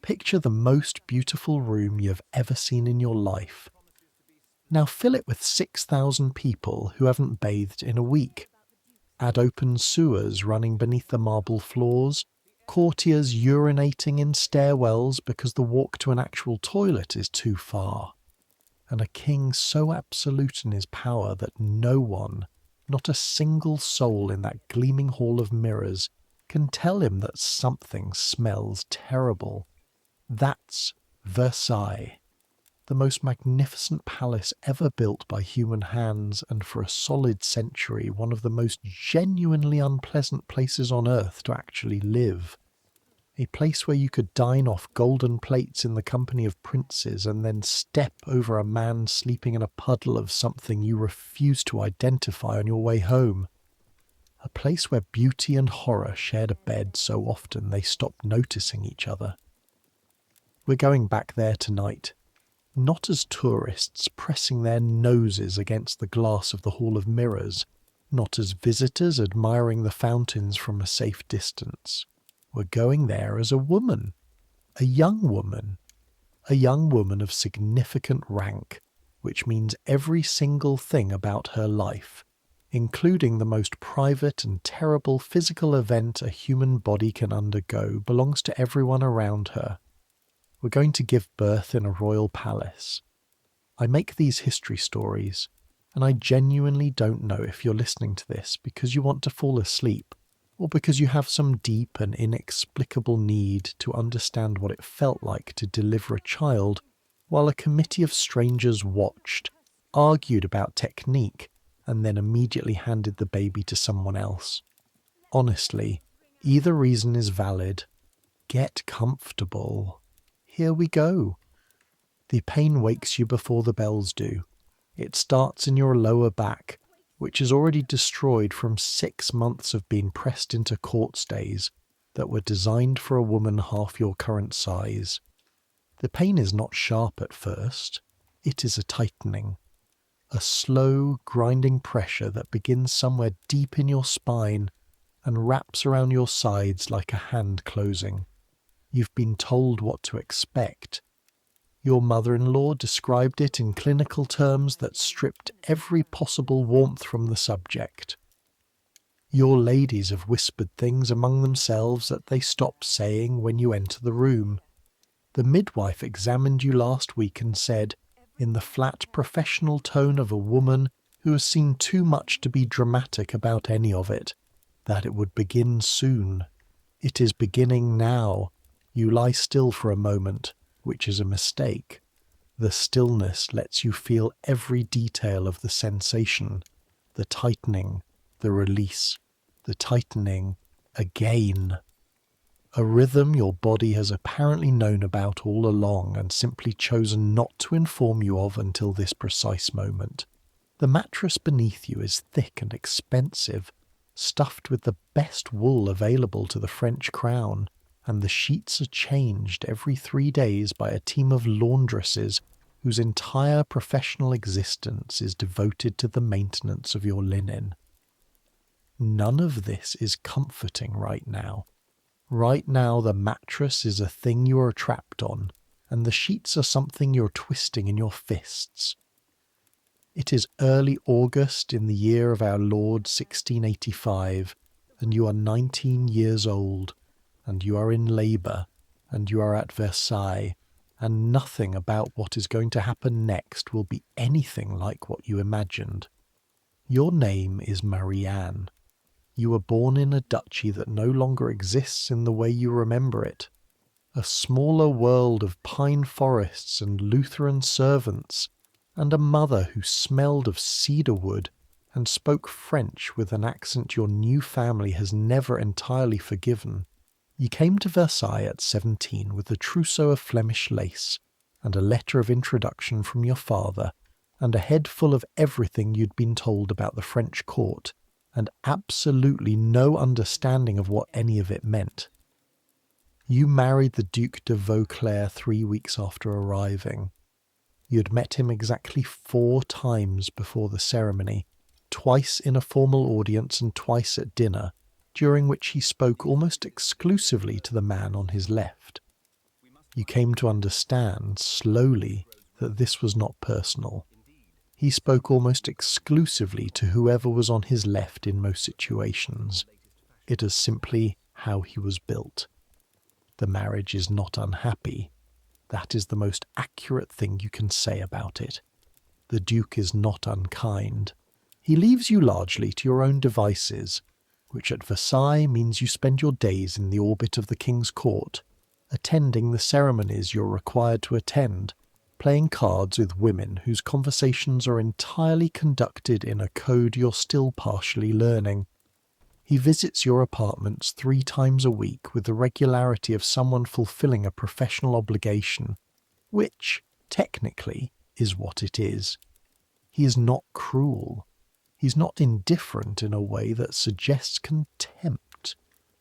Picture the most beautiful room you have ever seen in your life. Now fill it with 6,000 people who haven't bathed in a week. Add open sewers running beneath the marble floors, courtiers urinating in stairwells because the walk to an actual toilet is too far, and a king so absolute in his power that no one, not a single soul in that gleaming hall of mirrors, can tell him that something smells terrible. That's Versailles, the most magnificent palace ever built by human hands, and for a solid century one of the most genuinely unpleasant places on earth to actually live. A place where you could dine off golden plates in the company of princes and then step over a man sleeping in a puddle of something you refuse to identify on your way home. A place where beauty and horror shared a bed so often they stopped noticing each other. We're going back there tonight, not as tourists pressing their noses against the glass of the Hall of Mirrors, not as visitors admiring the fountains from a safe distance. We're going there as a woman, a young woman, a young woman of significant rank, which means every single thing about her life, including the most private and terrible physical event a human body can undergo, belongs to everyone around her. We're going to give birth in a royal palace. I make these history stories, and I genuinely don't know if you're listening to this because you want to fall asleep, or because you have some deep and inexplicable need to understand what it felt like to deliver a child while a committee of strangers watched, argued about technique, and then immediately handed the baby to someone else. Honestly, either reason is valid. Get comfortable. Here we go. The pain wakes you before the bells do. It starts in your lower back, which is already destroyed from 6 months of being pressed into court stays that were designed for a woman half your current size. The pain is not sharp at first. It is a tightening. A slow, grinding pressure that begins somewhere deep in your spine and wraps around your sides like a hand closing. You've been told what to expect. Your mother-in-law described it in clinical terms that stripped every possible warmth from the subject. Your ladies have whispered things among themselves that they stop saying when you enter the room. The midwife examined you last week and said, in the flat professional tone of a woman who has seen too much to be dramatic about any of it, that it would begin soon. It is beginning now. You lie still for a moment, which is a mistake. The stillness lets you feel every detail of the sensation, the tightening, the release, the tightening, again. A rhythm your body has apparently known about all along and simply chosen not to inform you of until this precise moment. The mattress beneath you is thick and expensive, stuffed with the best wool available to the French crown, and the sheets are changed every 3 days by a team of laundresses whose entire professional existence is devoted to the maintenance of your linen. None of this is comforting right now. Right now the mattress is a thing you are trapped on, and the sheets are something you're twisting in your fists. It is early August in the year of our Lord 1685, and you are 19 years old, and you are in labour, and you are at Versailles, and nothing about what is going to happen next will be anything like what you imagined. Your name is Marianne. You were born in a duchy that no longer exists in the way you remember it. A smaller world of pine forests and Lutheran servants, and a mother who smelled of cedar wood and spoke French with an accent your new family has never entirely forgiven. You came to Versailles at 17 with a trousseau of Flemish lace, and a letter of introduction from your father, and a head full of everything you'd been told about the French court, and absolutely no understanding of what any of it meant. You married the Duc de Vauclair 3 weeks after arriving. You'd met him exactly 4 times before the ceremony, twice in a formal audience and twice at dinner, during which he spoke almost exclusively to the man on his left. You came to understand, slowly, that this was not personal. He spoke almost exclusively to whoever was on his left in most situations. It is simply how he was built. The marriage is not unhappy. That is the most accurate thing you can say about it. The Duke is not unkind. He leaves you largely to your own devices, which at Versailles means you spend your days in the orbit of the King's court, attending the ceremonies you're required to attend, playing cards with women whose conversations are entirely conducted in a code you're still partially learning. He visits your apartments 3 times a week with the regularity of someone fulfilling a professional obligation, which, technically, is what it is. He is not cruel. He's not indifferent in a way that suggests contempt.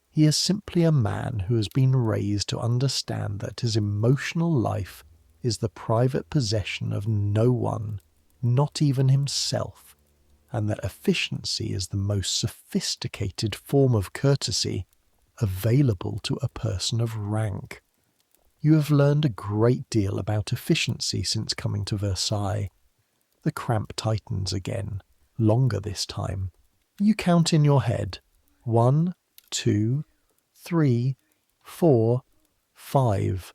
He is simply a man who has been raised to understand that his emotional life is the private possession of no one, not even himself, and that efficiency is the most sophisticated form of courtesy available to a person of rank. You have learned a great deal about efficiency since coming to Versailles. The cramp tightens again, longer this time. You count in your head 1, 2, 3, 4, 5,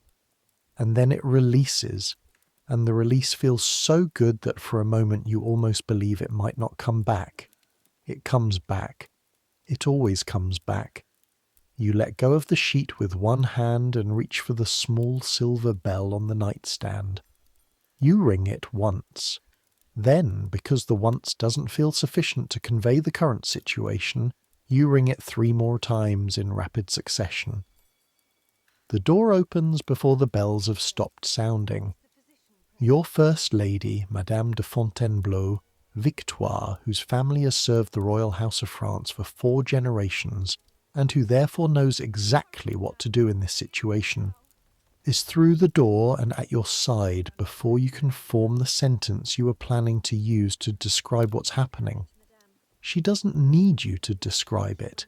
and then it releases, and the release feels so good that for a moment you almost believe it might not come back. It comes back. It always comes back. You let go of the sheet with one hand and reach for the small silver bell on the nightstand. You ring it once. Then, because the once doesn't feel sufficient to convey the current situation, you ring it 3 more times in rapid succession. The door opens before the bells have stopped sounding. Your First Lady, Madame de Fontainebleau, Victoire, whose family has served the royal house of France for 4 generations, and who therefore knows exactly what to do in this situation, is through the door and at your side before you can form the sentence you were planning to use to describe what's happening. She doesn't need you to describe it.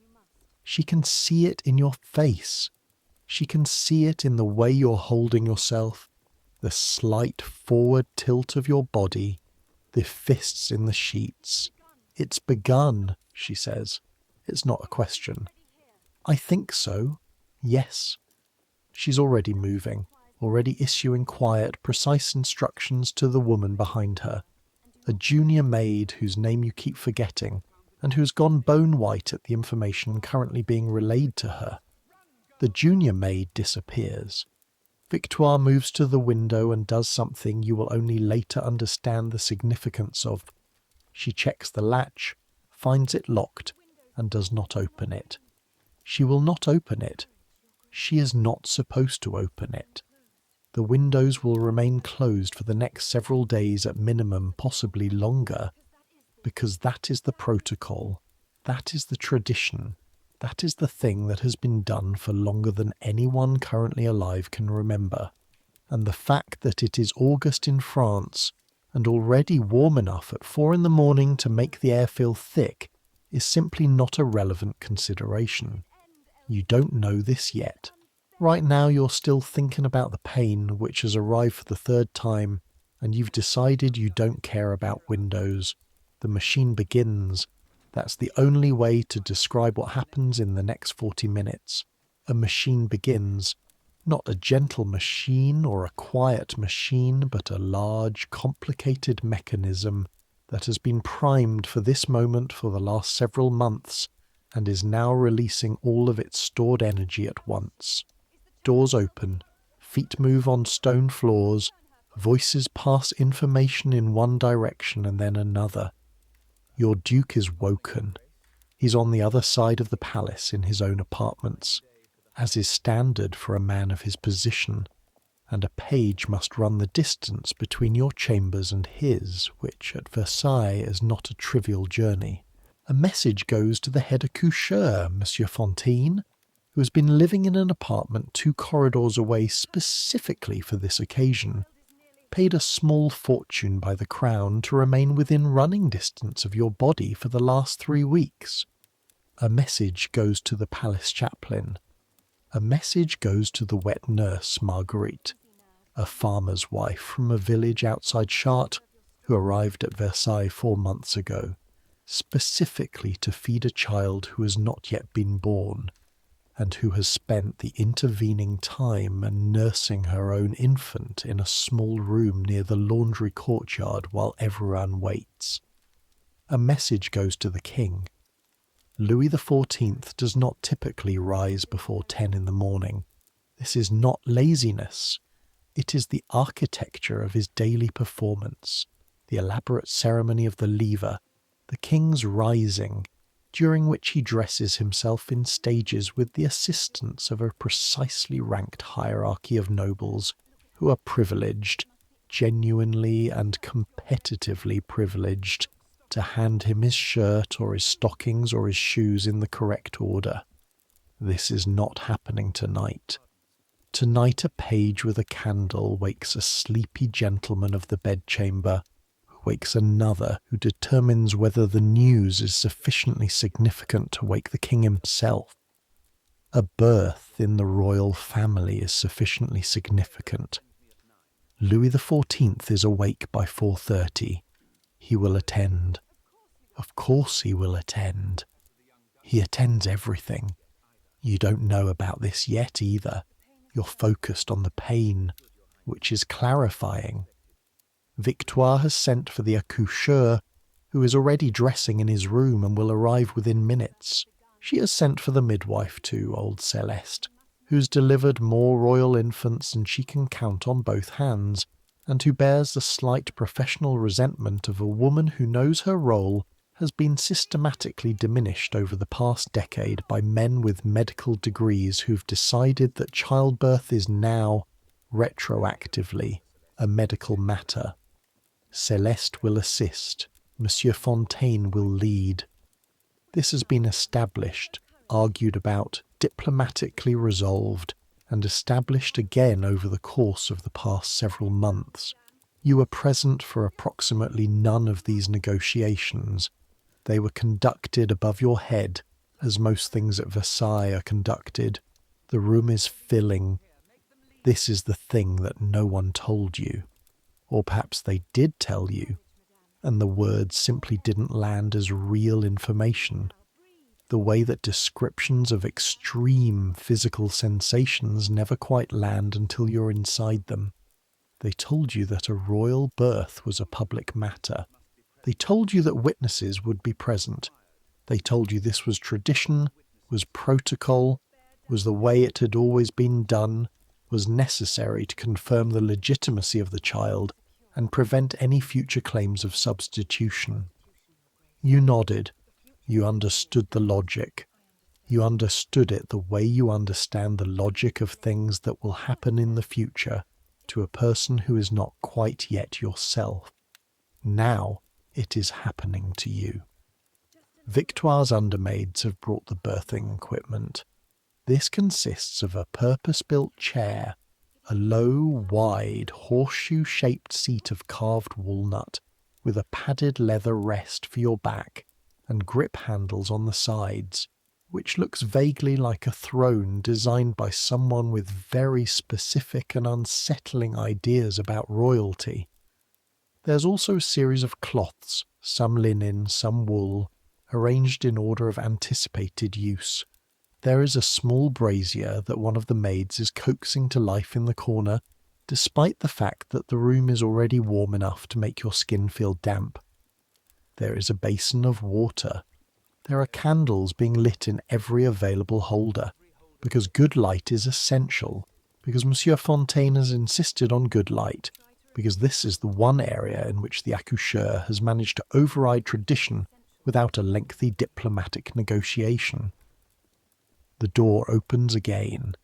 She can see it in your face. She can see it in the way you're holding yourself, the slight forward tilt of your body, the fists in the sheets. It's begun, she says. It's not a question. I think so. Yes. She's already moving, already issuing quiet, precise instructions to the woman behind her, a junior maid whose name you keep forgetting, and who's gone bone white at the information currently being relayed to her. The junior maid disappears. Victoire moves to the window and does something you will only later understand the significance of. She checks the latch, finds it locked, and does not open it. She will not open it. She is not supposed to open it. The windows will remain closed for the next several days at minimum, possibly longer, because that is the protocol, that is the tradition, that is the thing that has been done for longer than anyone currently alive can remember. And the fact that it is August in France, and already warm enough at 4 in the morning to make the air feel thick, is simply not a relevant consideration. You don't know this yet. Right now you're still thinking about the pain which has arrived for the 3rd time, and you've decided you don't care about windows. The machine begins. That's the only way to describe what happens in the next 40 minutes. A machine begins. Not a gentle machine or a quiet machine, but a large, complicated mechanism that has been primed for this moment for the last several months, and is now releasing all of its stored energy at once. Doors open, feet move on stone floors, voices pass information in one direction and then another. Your Duke is woken. He's on the other side of the palace in his own apartments, as is standard for a man of his position, and a page must run the distance between your chambers and his, which at Versailles is not a trivial journey. A message goes to the head accoucheur, Monsieur Fontaine, who has been living in an apartment 2 corridors away specifically for this occasion, paid a small fortune by the crown to remain within running distance of your body for the last 3 weeks. A message goes to the palace chaplain. A message goes to the wet nurse Marguerite, a farmer's wife from a village outside Chartres who arrived at Versailles 4 months ago, specifically to feed a child who has not yet been born, and who has spent the intervening time nursing her own infant in a small room near the laundry courtyard while everyone waits. A message goes to the king. Louis XIV does not typically rise before 10 in the morning. This is not laziness. It is the architecture of his daily performance, the elaborate ceremony of the lever, the king's rising, during which he dresses himself in stages with the assistance of a precisely ranked hierarchy of nobles who are privileged, genuinely and competitively privileged, to hand him his shirt or his stockings or his shoes in the correct order. This is not happening tonight. Tonight a page with a candle wakes a sleepy gentleman of the bedchamber, who wakes another who determines whether the news is sufficiently significant to wake the king himself. A birth in the royal family is sufficiently significant. Louis XIV is awake by 4:30. He will attend. Of course he will attend. He attends everything. You don't know about this yet either. You're focused on the pain, which is clarifying. Victoire has sent for the accoucheur, who is already dressing in his room and will arrive within minutes. She has sent for the midwife too, old Celeste, who's delivered more royal infants than she can count on both hands, and who bears the slight professional resentment of a woman who knows her role has been systematically diminished over the past decade by men with medical degrees who've decided that childbirth is now, retroactively, a medical matter. Celeste will assist. Monsieur Fontaine will lead. This has been established, argued about, diplomatically resolved, and established again over the course of the past several months. You were present for approximately none of these negotiations. They were conducted above your head, as most things at Versailles are conducted. The room is filling. This is the thing that no one told you. Or perhaps they did tell you, and the words simply didn't land as real information. The way that descriptions of extreme physical sensations never quite land until you're inside them. They told you that a royal birth was a public matter. They told you that witnesses would be present. They told you this was tradition, was protocol, was the way it had always been done, was necessary to confirm the legitimacy of the child and prevent any future claims of substitution. You nodded. You understood the logic. You understood it the way you understand the logic of things that will happen in the future to a person who is not quite yet yourself. Now it is happening to you. Victoire's undermaids have brought the birthing equipment. This consists of a purpose-built chair, a low, wide, horseshoe-shaped seat of carved walnut, with a padded leather rest for your back, and grip handles on the sides, which looks vaguely like a throne designed by someone with very specific and unsettling ideas about royalty. There's also a series of cloths, some linen, some wool, arranged in order of anticipated use. There is a small brazier that one of the maids is coaxing to life in the corner, despite the fact that the room is already warm enough to make your skin feel damp. There is a basin of water. There are candles being lit in every available holder, because good light is essential, because Monsieur Fontaine has insisted on good light, because this is the one area in which the accoucheur has managed to override tradition without a lengthy diplomatic negotiation. The door opens again,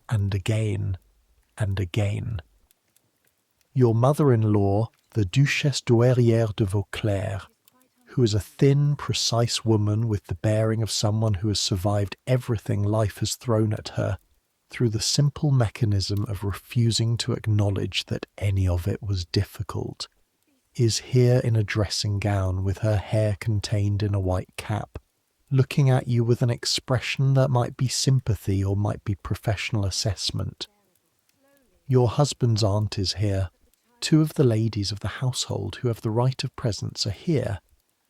and again, and again. Your mother-in-law, the Duchesse Douairière de Vauclair, who is a thin, precise woman with the bearing of someone who has survived everything life has thrown at her, through the simple mechanism of refusing to acknowledge that any of it was difficult, is here in a dressing gown with her hair contained in a white cap. looking at you with an expression that might be sympathy or might be professional assessment. Your husband's aunt is here. 2 of the ladies of the household who have the right of presence are here,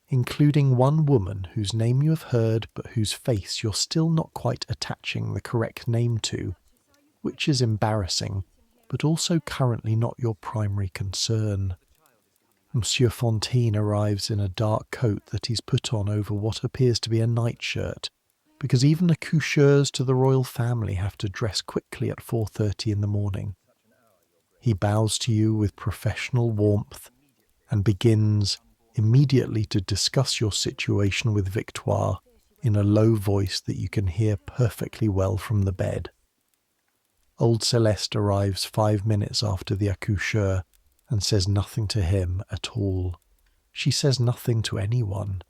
including one woman whose name you have heard but whose face you're still not quite attaching the correct name to, which is embarrassing, but also currently not your primary concern. Monsieur Fontaine arrives in a dark coat that he's put on over what appears to be a nightshirt, because even the coucheurs to the royal family have to dress quickly at 4:30 in the morning. He bows to you with professional warmth and begins immediately to discuss your situation with Victoire in a low voice that you can hear perfectly well from the bed. Old Celeste arrives 5 minutes after the accoucheur and says nothing to him at all. She says nothing to anyone.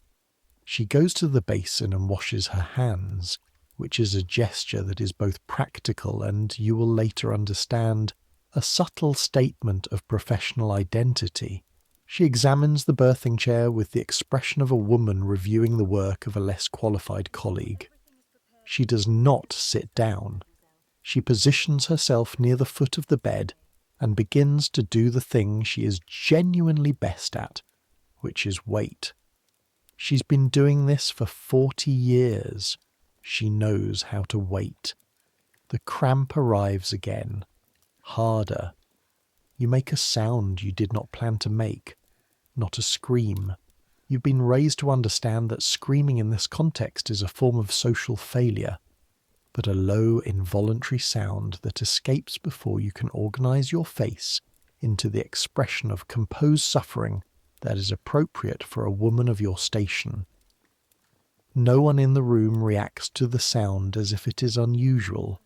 She goes to the basin and washes her hands, which is a gesture that is both practical and, you will later understand, a subtle statement of professional identity. She examines the birthing chair with the expression of a woman reviewing the work of a less qualified colleague. She does not sit down. She positions herself near the foot of the bed and begins to do the thing she is genuinely best at, which is wait. She's been doing this for 40 years. She knows how to wait. The cramp arrives again, harder. You make a sound you did not plan to make, not a scream. You've been raised to understand that screaming in this context is a form of social failure, but a low, involuntary sound that escapes before you can organize your face into the expression of composed suffering that is appropriate for a woman of your station. No one in the room reacts to the sound as if it is unusual.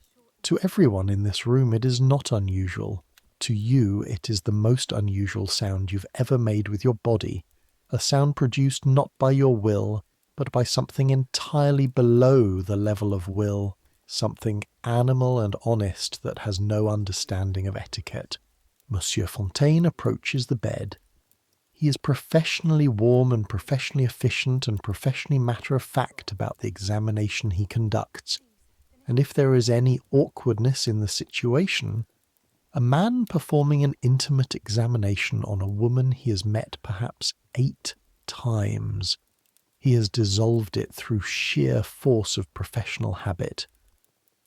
To everyone in this room it is not unusual. To you it is the most unusual sound you've ever made with your body, a sound produced not by your will, but by something entirely below the level of will, something animal and honest that has no understanding of etiquette. Monsieur Fontaine approaches the bed. He is professionally warm and professionally efficient and professionally matter-of-fact about the examination he conducts, and if there is any awkwardness in the situation, a man performing an intimate examination on a woman he has met perhaps 8 times. He has dissolved it through sheer force of professional habit.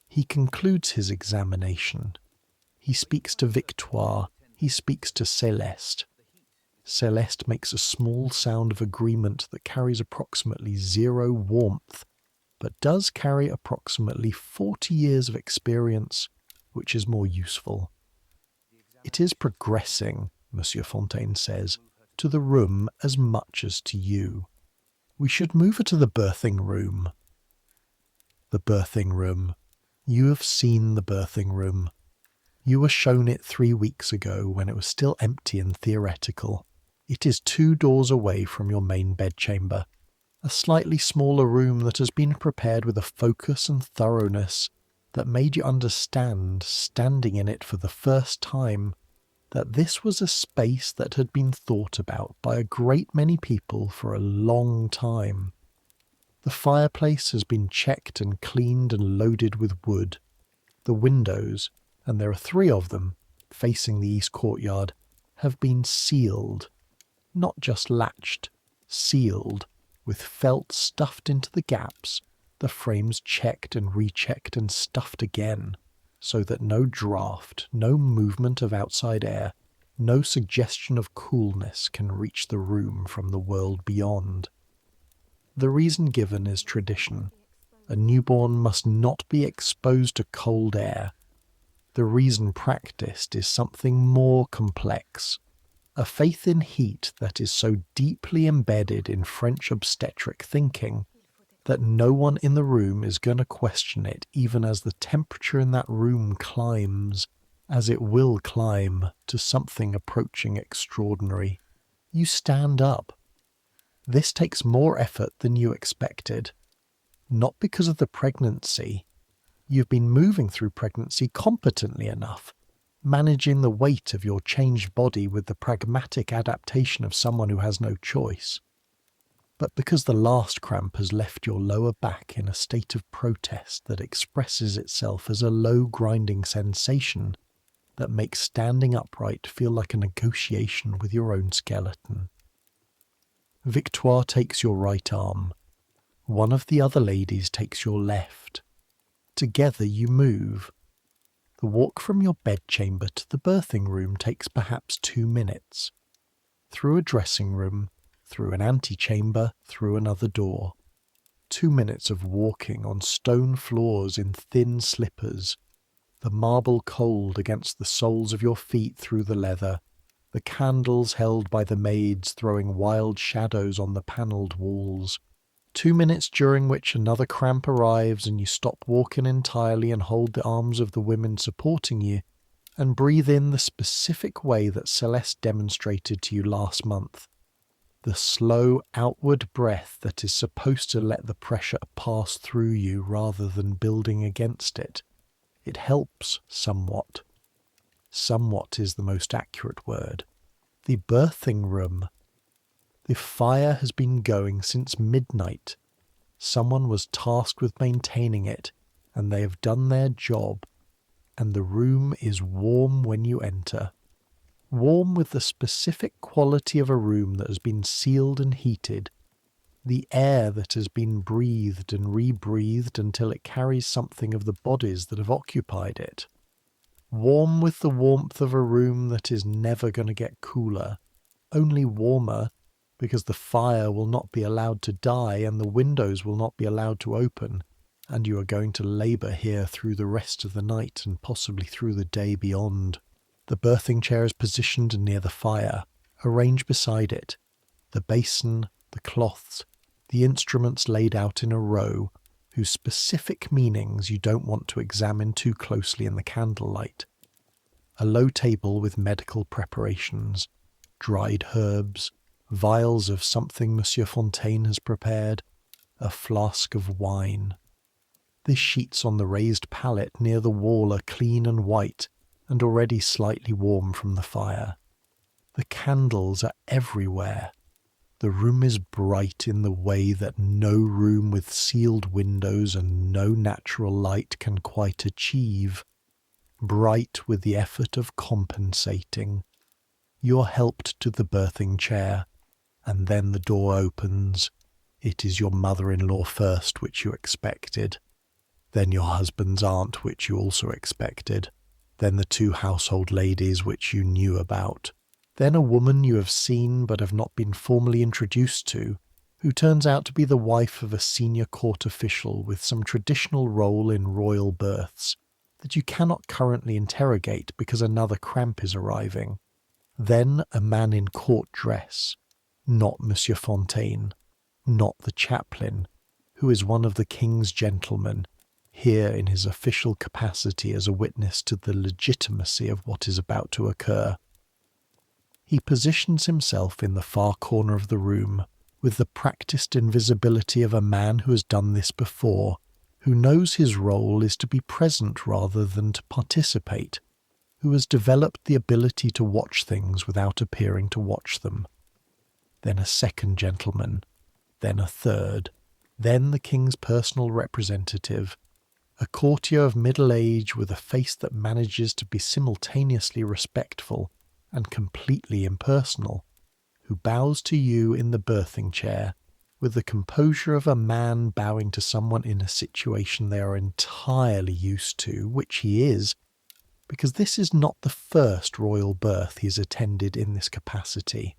He concludes his examination. He speaks to Victoire. He speaks to Celeste. Celeste makes a small sound of agreement that carries approximately 0 warmth, but does carry approximately 40 years of experience, which is more useful. It is progressing, Monsieur Fontaine says, to the room as much as to you. We should move her to the birthing room. The birthing room. You have seen the birthing room. You were shown it 3 weeks ago when it was still empty and theoretical. It is 2 doors away from your main bedchamber, a slightly smaller room that has been prepared with a focus and thoroughness that made you understand, standing in it for the first time, that this was a space that had been thought about by a great many people for a long time. The fireplace has been checked and cleaned and loaded with wood. The windows, and there are 3 of them, facing the east courtyard, have been sealed. Not just latched, sealed, with felt stuffed into the gaps, the frames checked and rechecked and stuffed again, so that no draught, no movement of outside air, no suggestion of coolness can reach the room from the world beyond. The reason given is tradition. A newborn must not be exposed to cold air. The reason practiced is something more complex. A faith in heat that is so deeply embedded in French obstetric thinking that no one in the room is going to question it even as the temperature in that room climbs, as it will climb, to something approaching extraordinary. You stand up. This takes more effort than you expected. Not because of the pregnancy. You've been moving through pregnancy competently enough, managing the weight of your changed body with the pragmatic adaptation of someone who has no choice. but because the last cramp has left your lower back in a state of protest that expresses itself as a low grinding sensation that makes standing upright feel like a negotiation with your own skeleton. Victoire takes your right arm. One of the other ladies takes your left. Together you move. The walk from your bedchamber to the birthing room takes perhaps 2 minutes. Through a dressing room, through an antechamber, through another door. 2 minutes of walking on stone floors in thin slippers, the marble cold against the soles of your feet through the leather, the candles held by the maids throwing wild shadows on the panelled walls. 2 minutes during which another cramp arrives and you stop walking entirely and hold the arms of the women supporting you and breathe in the specific way that Celeste demonstrated to you last month. The slow outward breath that is supposed to let the pressure pass through you rather than building against it. It helps somewhat. Somewhat is the most accurate word. The birthing room. The fire has been going since midnight. Someone was tasked with maintaining it, and they have done their job, and the room is warm when you enter. Warm with the specific quality of a room that has been sealed and heated, the air that has been breathed and rebreathed until it carries something of the bodies that have occupied it. Warm with the warmth of a room that is never going to get cooler, only warmer, because the fire will not be allowed to die and the windows will not be allowed to open, and you are going to labour here through the rest of the night and possibly through the day beyond. The birthing chair is positioned near the fire, arranged beside it, the basin, the cloths, the instruments laid out in a row, whose specific meanings you don't want to examine too closely in the candlelight. A low table with medical preparations, dried herbs, vials of something Monsieur Fontaine has prepared, a flask of wine. The sheets on the raised pallet near the wall are clean and white, and already slightly warm from the fire. The candles are everywhere. The room is bright in the way that no room with sealed windows and no natural light can quite achieve. Bright with the effort of compensating. You're helped to the birthing chair, and then the door opens. It is your mother-in-law first, which you expected. Then your husband's aunt, which you also expected. Then the 2 household ladies, which you knew about. Then a woman you have seen but have not been formally introduced to, who turns out to be the wife of a senior court official with some traditional role in royal births that you cannot currently interrogate because another cramp is arriving. Then a man in court dress, not Monsieur Fontaine, not the chaplain, who is one of the king's gentlemen, here in his official capacity as a witness to the legitimacy of what is about to occur. He positions himself in the far corner of the room, with the practiced invisibility of a man who has done this before, who knows his role is to be present rather than to participate, who has developed the ability to watch things without appearing to watch them. Then a second gentleman, then a third, then the king's personal representative, a courtier of middle age with a face that manages to be simultaneously respectful and completely impersonal, who bows to you in the birthing chair with the composure of a man bowing to someone in a situation they are entirely used to, which he is, because this is not the first royal birth he has attended in this capacity.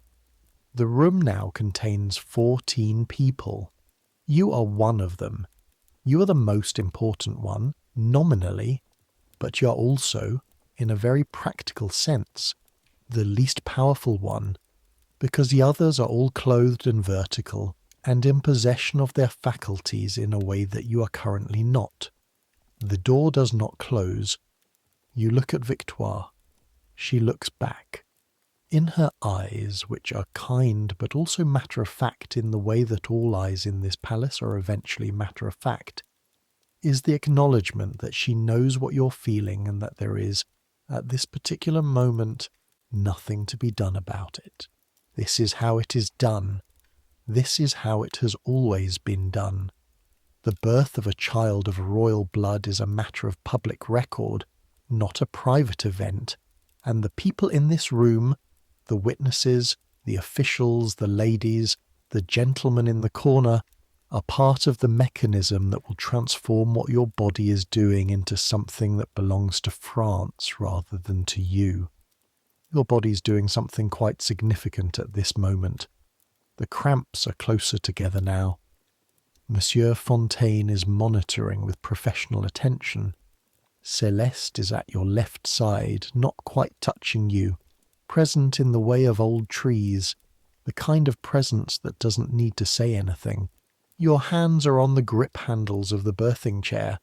The room now contains 14 people. You are one of them. You are the most important one, nominally, but you are also, in a very practical sense, the least powerful one, because the others are all clothed and vertical, and in possession of their faculties in a way that you are currently not. The door does not close. You look at Victoire. She looks back. In her eyes, which are kind but also matter-of-fact in the way that all eyes in this palace are eventually matter-of-fact, is the acknowledgement that she knows what you're feeling and that there is, at this particular moment, nothing to be done about it. This is how it is done. This is how it has always been done. The birth of a child of royal blood is a matter of public record, not a private event, and the people in this room, the witnesses, the officials, the ladies, the gentlemen in the corner, are part of the mechanism that will transform what your body is doing into something that belongs to France rather than to you. Your body's doing something quite significant at this moment. The cramps are closer together now. Monsieur Fontaine is monitoring with professional attention. Celeste is at your left side, not quite touching you, present in the way of old trees, the kind of presence that doesn't need to say anything. Your hands are on the grip handles of the birthing chair,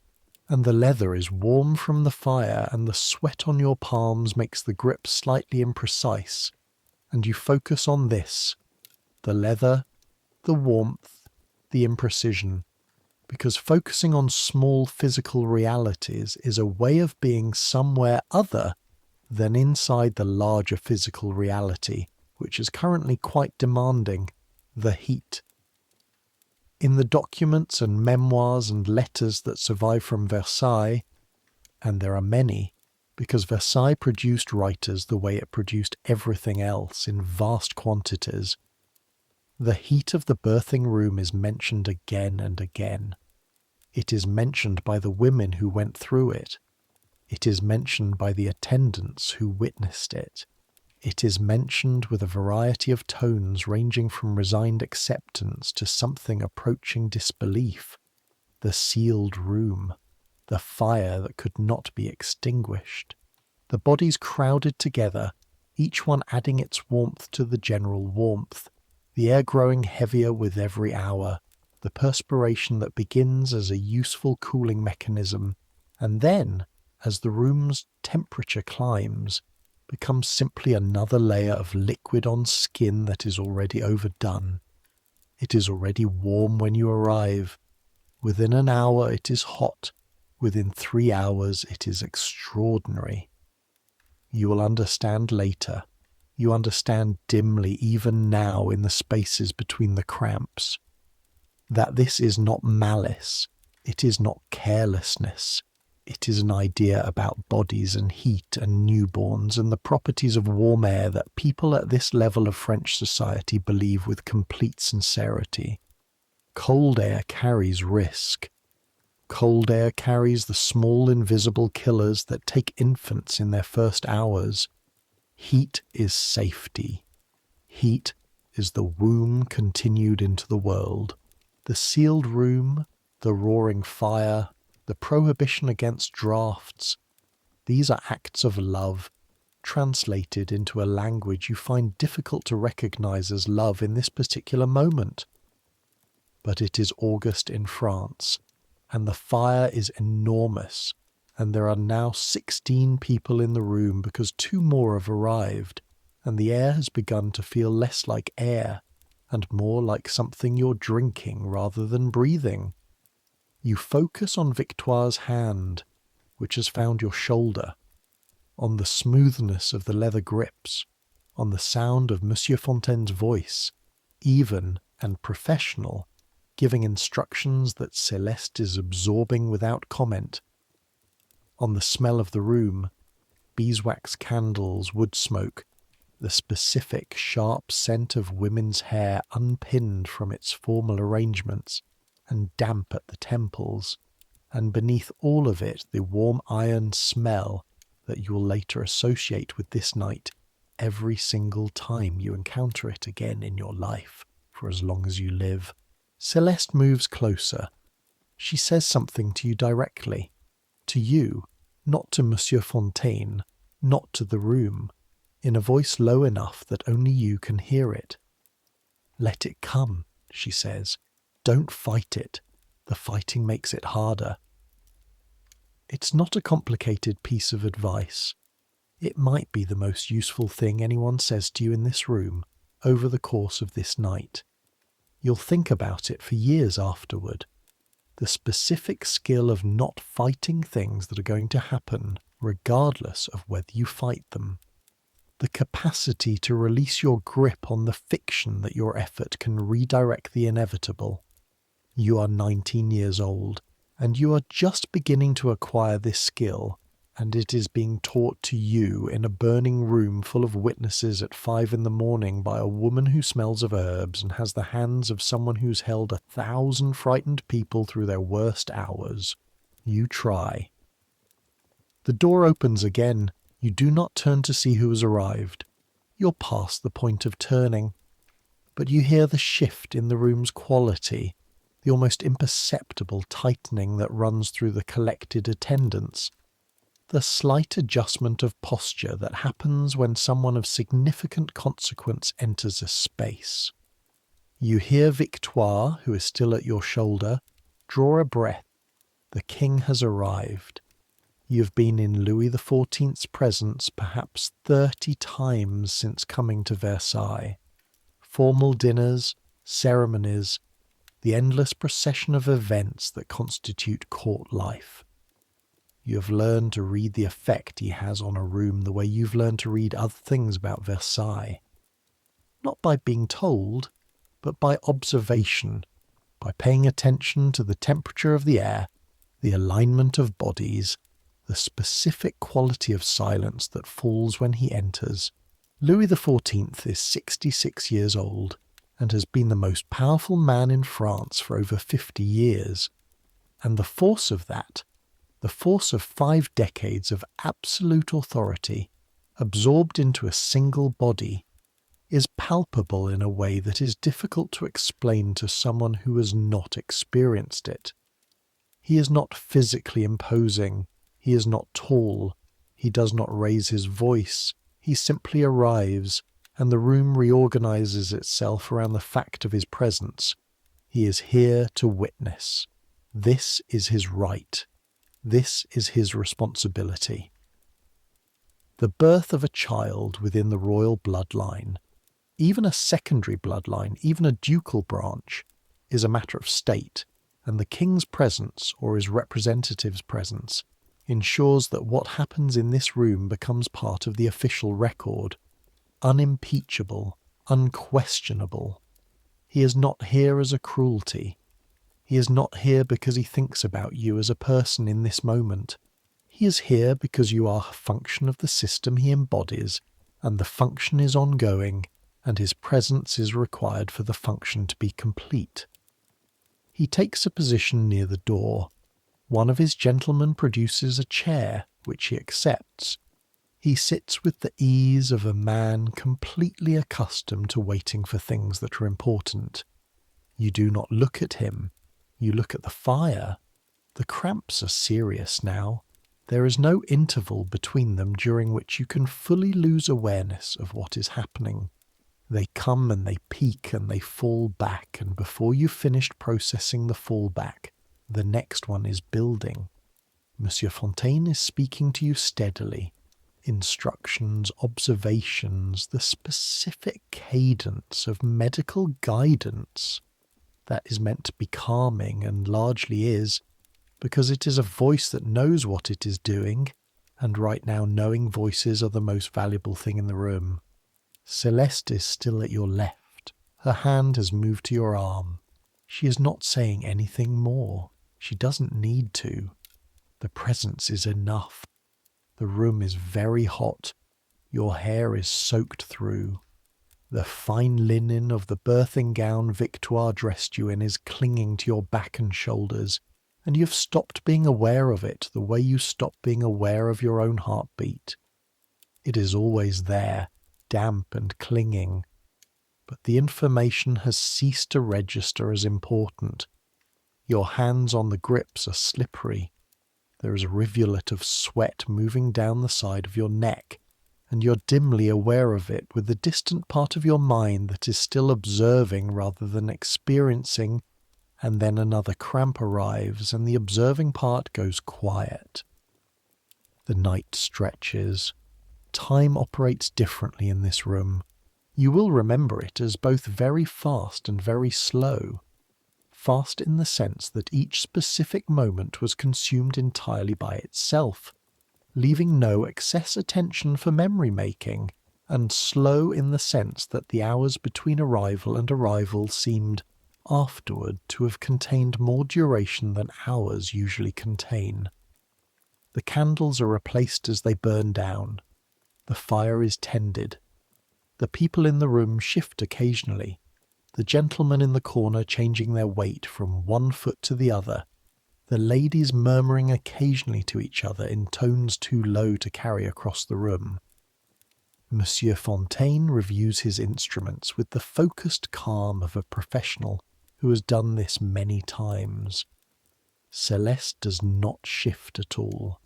and the leather is warm from the fire, and the sweat on your palms makes the grip slightly imprecise, and you focus on this, the leather, the warmth, the imprecision, because focusing on small physical realities is a way of being somewhere other than inside the larger physical reality, which is currently quite demanding, the heat. In the documents and memoirs and letters that survive from Versailles, and there are many, because Versailles produced writers the way it produced everything else in vast quantities, the heat of the birthing room is mentioned again and again. It is mentioned by the women who went through it. It is mentioned by the attendants who witnessed it. It is mentioned with a variety of tones ranging from resigned acceptance to something approaching disbelief. The sealed room, the fire that could not be extinguished. The bodies crowded together, each one adding its warmth to the general warmth, the air growing heavier with every hour, the perspiration that begins as a useful cooling mechanism, and then, as the room's temperature climbs, becomes simply another layer of liquid on skin that is already overdone. It is already warm when you arrive. Within an hour it is hot. Within 3 hours it is extraordinary. You will understand later. You understand dimly even now in the spaces between the cramps, that this is not malice, it is not carelessness, it is an idea about bodies and heat and newborns and the properties of warm air that people at this level of French society believe with complete sincerity. Cold air carries risk. Cold air carries the small invisible killers that take infants in their first hours. Heat is safety. Heat is the womb continued into the world. The sealed room, the roaring fire, the prohibition against draughts. These are acts of love, translated into a language you find difficult to recognize as love in this particular moment. But it is August in France, and the fire is enormous, and there are now 16 people in the room because 2 more have arrived, and the air has begun to feel less like air, and more like something you're drinking rather than breathing. You focus on Victoire's hand, which has found your shoulder, on the smoothness of the leather grips, on the sound of Monsieur Fontaine's voice, even and professional, giving instructions that Celeste is absorbing without comment, on the smell of the room, beeswax candles, wood smoke, the specific sharp scent of women's hair unpinned from its formal arrangements and damp at the temples, and beneath all of it the warm iron smell that you will later associate with this night every single time you encounter it again in your life for as long as you live. Celeste moves closer. She says something to you directly. To you, not to Monsieur Fontaine, not to the room, in a voice low enough that only you can hear it. Let it come, she says. Don't fight it. The fighting makes it harder. It's not a complicated piece of advice. It might be the most useful thing anyone says to you in this room over the course of this night. You'll think about it for years afterward. The specific skill of not fighting things that are going to happen, regardless of whether you fight them. the capacity to release your grip on the fiction that your effort can redirect the inevitable. You are 19 years old, and you are just beginning to acquire this skill, and it is being taught to you in a burning room full of witnesses at 5 a.m. by a woman who smells of herbs and has the hands of someone who's held 1,000 frightened people through their worst hours. You try. The door opens again. You do not turn to see who has arrived. You're past the point of turning. But you hear the shift in the room's quality, the almost imperceptible tightening that runs through the collected attendants, the slight adjustment of posture that happens when someone of significant consequence enters a space. You hear Victoire, who is still at your shoulder, draw a breath. The king has arrived. You have been in Louis XIV's presence perhaps 30 times since coming to Versailles. Formal dinners, ceremonies, the endless procession of events that constitute court life. You have learned to read the effect he has on a room the way you've learned to read other things about Versailles. Not by being told, but by observation, by paying attention to the temperature of the air, the alignment of bodies, the specific quality of silence that falls when he enters. Louis XIV is 66 years old and has been the most powerful man in France for over 50 years. And the force of that, the force of 5 decades of absolute authority, absorbed into a single body, is palpable in a way that is difficult to explain to someone who has not experienced it. He is not physically imposing, he is not tall, he does not raise his voice, he simply arrives, and the room reorganizes itself around the fact of his presence. He is here to witness. This is his right. This is his responsibility. The birth of a child within the royal bloodline, even a secondary bloodline, even a ducal branch, is a matter of state, and the king's presence, or his representative's presence, ensures that what happens in this room becomes part of the official record, unimpeachable, unquestionable. He is not here as a cruelty. He is not here because he thinks about you as a person in this moment. He is here because you are a function of the system he embodies, and the function is ongoing, and his presence is required for the function to be complete. He takes a position near the door. One of his gentlemen produces a chair, which he accepts. He sits with the ease of a man completely accustomed to waiting for things that are important. You do not look at him. You look at the fire. The cramps are serious now. There is no interval between them during which you can fully lose awareness of what is happening. They come and they peak and they fall back, and before you've finished processing the fallback, the next one is building. Monsieur Fontaine is speaking to you steadily. Instructions, observations, the specific cadence of medical guidance that is meant to be calming and largely is, because it is a voice that knows what it is doing, and right now knowing voices are the most valuable thing in the room. Celeste is still at your left. Her hand has moved to your arm. She is not saying anything more. She doesn't need to. The presence is enough. The room is very hot. Your hair is soaked through. The fine linen of the birthing gown Victoire dressed you in is clinging to your back and shoulders, and you've stopped being aware of it the way you stopped being aware of your own heartbeat. It is always there, damp and clinging, but the information has ceased to register as important. Your hands on the grips are slippery. There is a rivulet of sweat moving down the side of your neck, and you're dimly aware of it with the distant part of your mind that is still observing rather than experiencing, and then another cramp arrives and the observing part goes quiet. The night stretches. Time operates differently in this room. You will remember it as both very fast and very slow. Fast in the sense that each specific moment was consumed entirely by itself, leaving no excess attention for memory making, and slow in the sense that the hours between arrival and arrival seemed afterward to have contained more duration than hours usually contain. The candles are replaced as they burn down. The fire is tended. The people in the room shift occasionally, the gentlemen in the corner changing their weight from one foot to the other, the ladies murmuring occasionally to each other in tones too low to carry across the room. Monsieur Fontaine reviews his instruments with the focused calm of a professional who has done this many times. Celeste does not shift at all.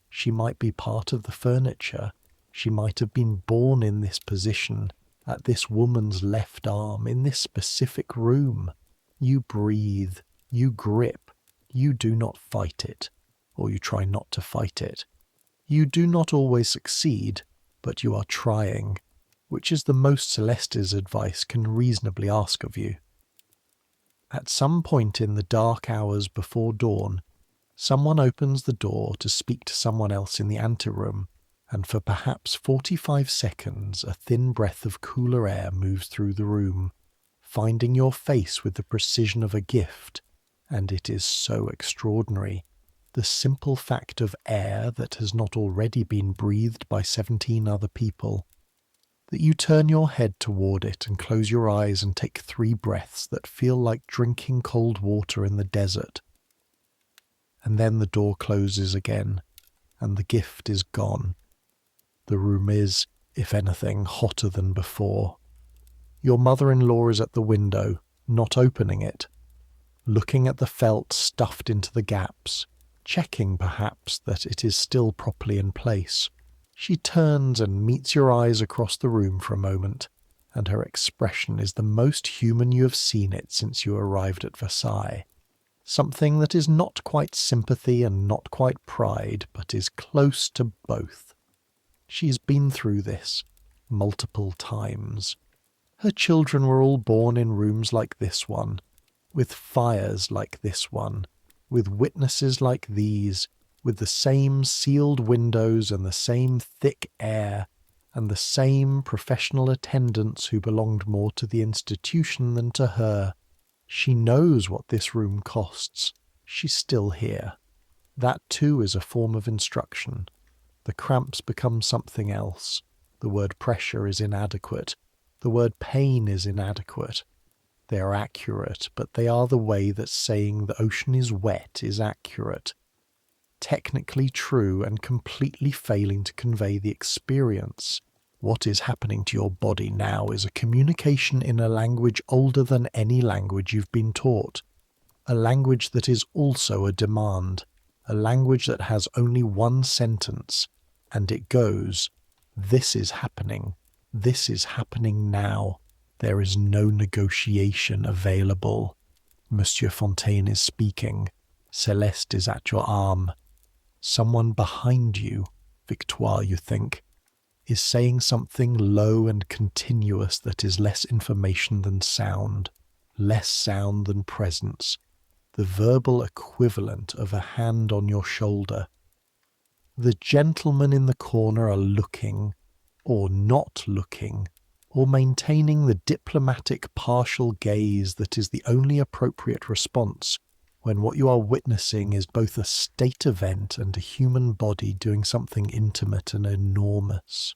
She might be part of the furniture. She might have been born in this position, at this woman's left arm, in this specific room. You breathe, you grip, you do not fight it, or you try not to fight it. You do not always succeed, but you are trying, which is the most Celeste's advice can reasonably ask of you. At some point in the dark hours before dawn, someone opens the door to speak to someone else in the anteroom, and for perhaps 45 seconds a thin breath of cooler air moves through the room, finding your face with the precision of a gift, and it is so extraordinary, the simple fact of air that has not already been breathed by 17 other people, that you turn your head toward it and close your eyes and take 3 breaths that feel like drinking cold water in the desert. And then the door closes again, and the gift is gone. The room is, if anything, hotter than before. Your mother-in-law is at the window, not opening it, looking at the felt stuffed into the gaps, checking perhaps that it is still properly in place. She turns and meets your eyes across the room for a moment, and her expression is the most human you have seen it since you arrived at Versailles. Something that is not quite sympathy and not quite pride, but is close to both. She has been through this multiple times. Her children were all born in rooms like this one, with fires like this one, with witnesses like these, with the same sealed windows and the same thick air, and the same professional attendants who belonged more to the institution than to her. She knows what this room costs. She's still here. That too is a form of instruction. The cramps become something else. The word pressure is inadequate. The word pain is inadequate. They are accurate, but they are the way that saying the ocean is wet is accurate. Technically true and completely failing to convey the experience. What is happening to your body now is a communication in a language older than any language you've been taught. A language that is also a demand. A language that has only one sentence, and it goes, "This is happening. This is happening now. There is no negotiation available. Monsieur Fontaine is speaking. Celeste is at your arm. Someone behind you, Victoire, you think, is saying something low and continuous that is less information than sound, less sound than presence, the verbal equivalent of a hand on your shoulder. The gentlemen in the corner are looking, or not looking, or maintaining the diplomatic partial gaze that is the only appropriate response when what you are witnessing is both a state event and a human body doing something intimate and enormous.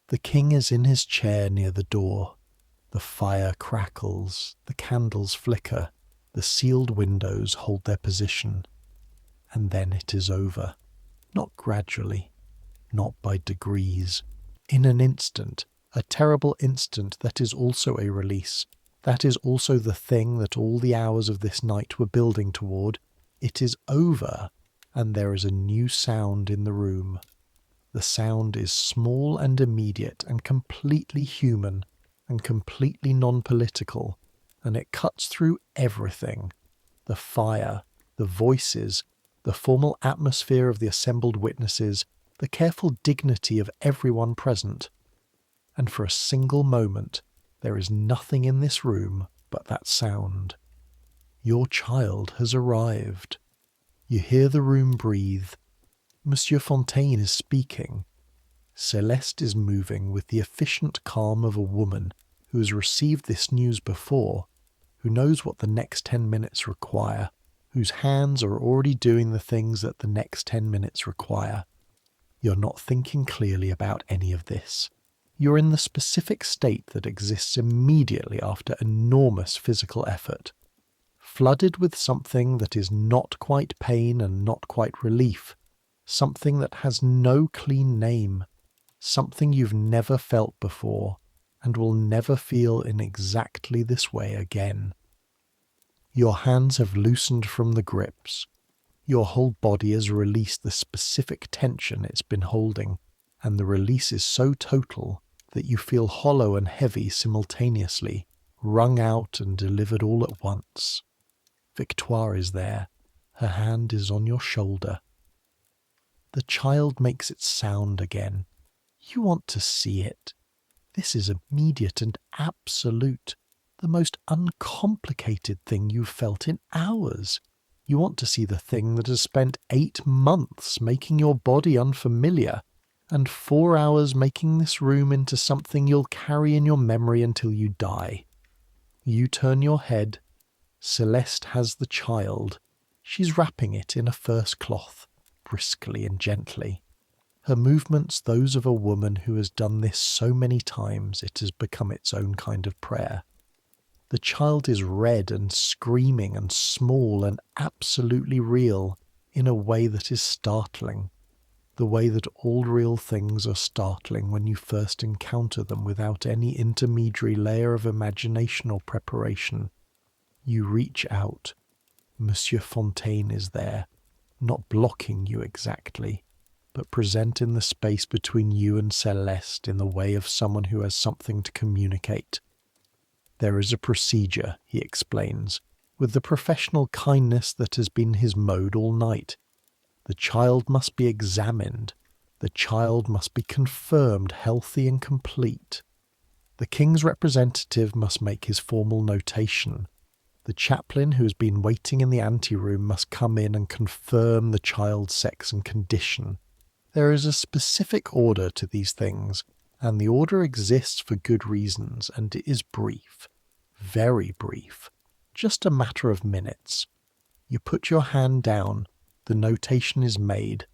The king is in his chair near the door. The fire crackles, the candles flicker, the sealed windows hold their position. And then it is over. Not gradually, not by degrees. In an instant, a terrible instant that is also a release. That is also the thing that all the hours of this night were building toward. It is over, and there is a new sound in the room. The sound is small and immediate and completely human and completely non-political, and it cuts through everything. The fire, the voices, the formal atmosphere of the assembled witnesses, the careful dignity of everyone present. And for a single moment, there is nothing in this room but that sound. Your child has arrived. You hear the room breathe. Monsieur Fontaine is speaking. Celeste is moving with the efficient calm of a woman who has received this news before, who knows what the next 10 minutes require, whose hands are already doing the things that the next 10 minutes require. You're not thinking clearly about any of this. You're in the specific state that exists immediately after enormous physical effort, flooded with something that is not quite pain and not quite relief, something that has no clean name, something you've never felt before and will never feel in exactly this way again. Your hands have loosened from the grips. Your whole body has released the specific tension it's been holding, and the release is so total that you feel hollow and heavy simultaneously, wrung out and delivered all at once. Victoire is there. Her hand is on your shoulder. The child makes its sound again. You want to see it. This is immediate and absolute, the most uncomplicated thing you've felt in hours. You want to see the thing that has spent 8 months making your body unfamiliar, and 4 hours making this room into something you'll carry in your memory until you die. You turn your head. Celeste has the child. She's wrapping it in a first cloth, briskly and gently. Her movements those of a woman who has done this so many times it has become its own kind of prayer. The child is red and screaming and small and absolutely real in a way that is startling, the way that all real things are startling when you first encounter them without any intermediary layer of imagination or preparation. You reach out. Monsieur Fontaine is there, not blocking you exactly, but present in the space between you and Celeste in the way of someone who has something to communicate. There is a procedure, he explains, with the professional kindness that has been his mode all night. The child must be examined. The child must be confirmed healthy and complete. The king's representative must make his formal notation. The chaplain who has been waiting in the anteroom must come in and confirm the child's sex and condition. There is a specific order to these things, and the order exists for good reasons, and it is brief, very brief, just a matter of minutes. You put your hand down, the notation is made.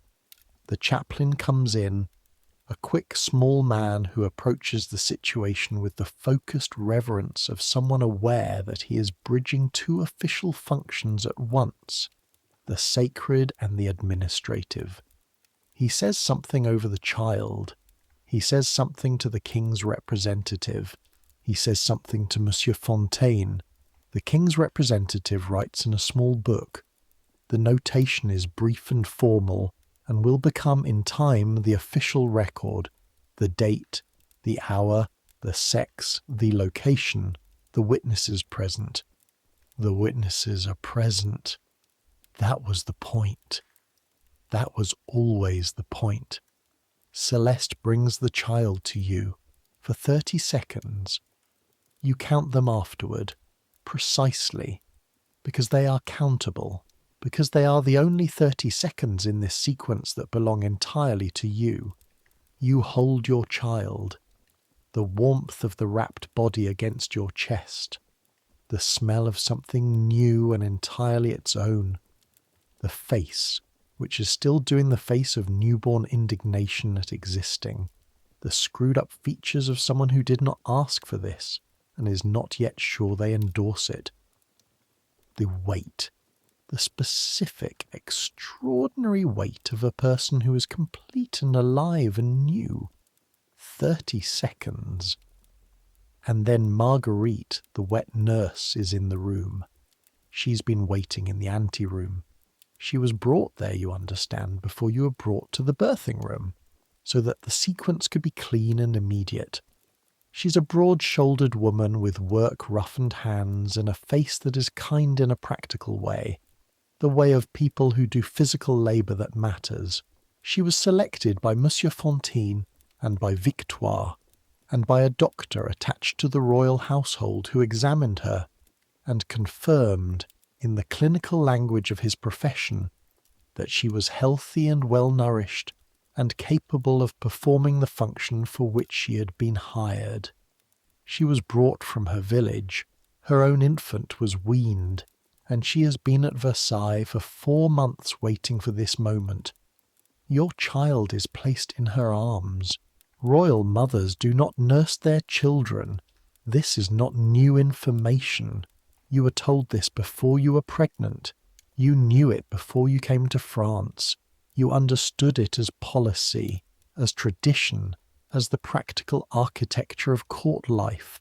The chaplain comes in, a quick small man who approaches the situation with the focused reverence of someone aware that he is bridging 2 official functions at once, the sacred and the administrative. He says something over the child. He says something to the king's representative. He says something to Monsieur Fontaine. The king's representative writes in a small book. The notation is brief and formal, and will become in time the official record, the date, the hour, the sex, the location, the witnesses present. The witnesses are present. That was the point. That was always the point. Celeste brings the child to you for 30 seconds. You count them afterward, precisely, because they are countable, because they are the only 30 seconds in this sequence that belong entirely to you. You hold your child, the warmth of the wrapped body against your chest, the smell of something new and entirely its own, the face, which is still doing the face of newborn indignation at existing, the screwed-up features of someone who did not ask for this and is not yet sure they endorse it. The weight, the specific, extraordinary weight of a person who is complete and alive and new. 30 seconds. And then Marguerite, the wet nurse, is in the room. She's been waiting in the anteroom. She was brought there, you understand, before you were brought to the birthing room, so that the sequence could be clean and immediate. She's a broad-shouldered woman with work-roughened hands and a face that is kind in a practical way, the way of people who do physical labour that matters. She was selected by Monsieur Fontaine and by Victoire, and by a doctor attached to the royal household who examined her and confirmed, in the clinical language of his profession, that she was healthy and well-nourished, and capable of performing the function for which she had been hired. She was brought from her village, her own infant was weaned, and she has been at Versailles for 4 months waiting for this moment. Your child is placed in her arms. Royal mothers do not nurse their children. This is not new information. You were told this before you were pregnant. You knew it before you came to France. You understood it as policy, as tradition, as the practical architecture of court life.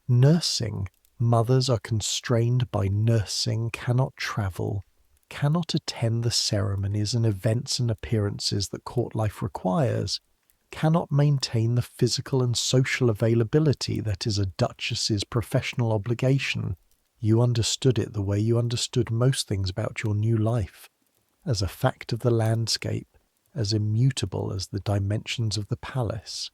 Nursing, mothers are constrained by nursing, cannot travel, cannot attend the ceremonies and events and appearances that court life requires, cannot maintain the physical and social availability that is a duchess's professional obligation. You understood it the way you understood most things about your new life, as a fact of the landscape, as immutable as the dimensions of the palace.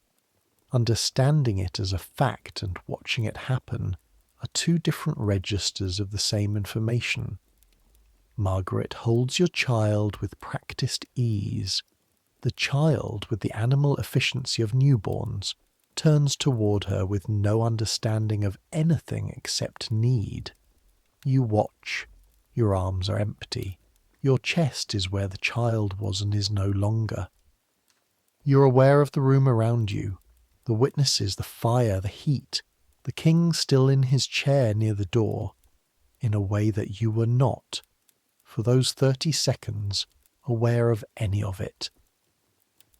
Understanding it as a fact and watching it happen are 2 different registers of the same information. Margaret holds your child with practiced ease. The child, with the animal efficiency of newborns, turns toward her with no understanding of anything except need. You watch. Your arms are empty. Your chest is where the child was and is no longer. You're aware of the room around you, the witnesses, the fire, the heat, the king still in his chair near the door, in a way that you were not, for those 30 seconds, aware of any of it.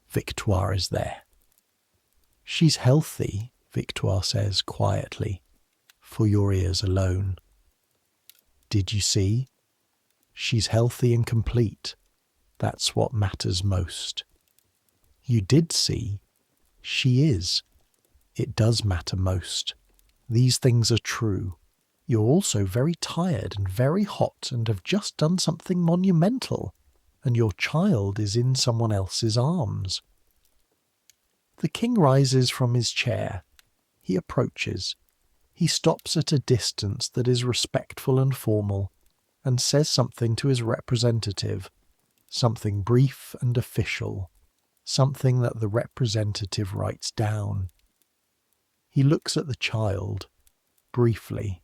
Victoire is there. She's healthy, Victoire says quietly, for your ears alone. Did you see? She's healthy and complete. That's what matters most. You did see. She is. It does matter most. These things are true. You're also very tired and very hot and have just done something monumental, and your child is in someone else's arms. The king rises from his chair. He approaches. He stops at a distance that is respectful and formal, and says something to his representative, something brief and official, something that the representative writes down. He looks at the child, briefly,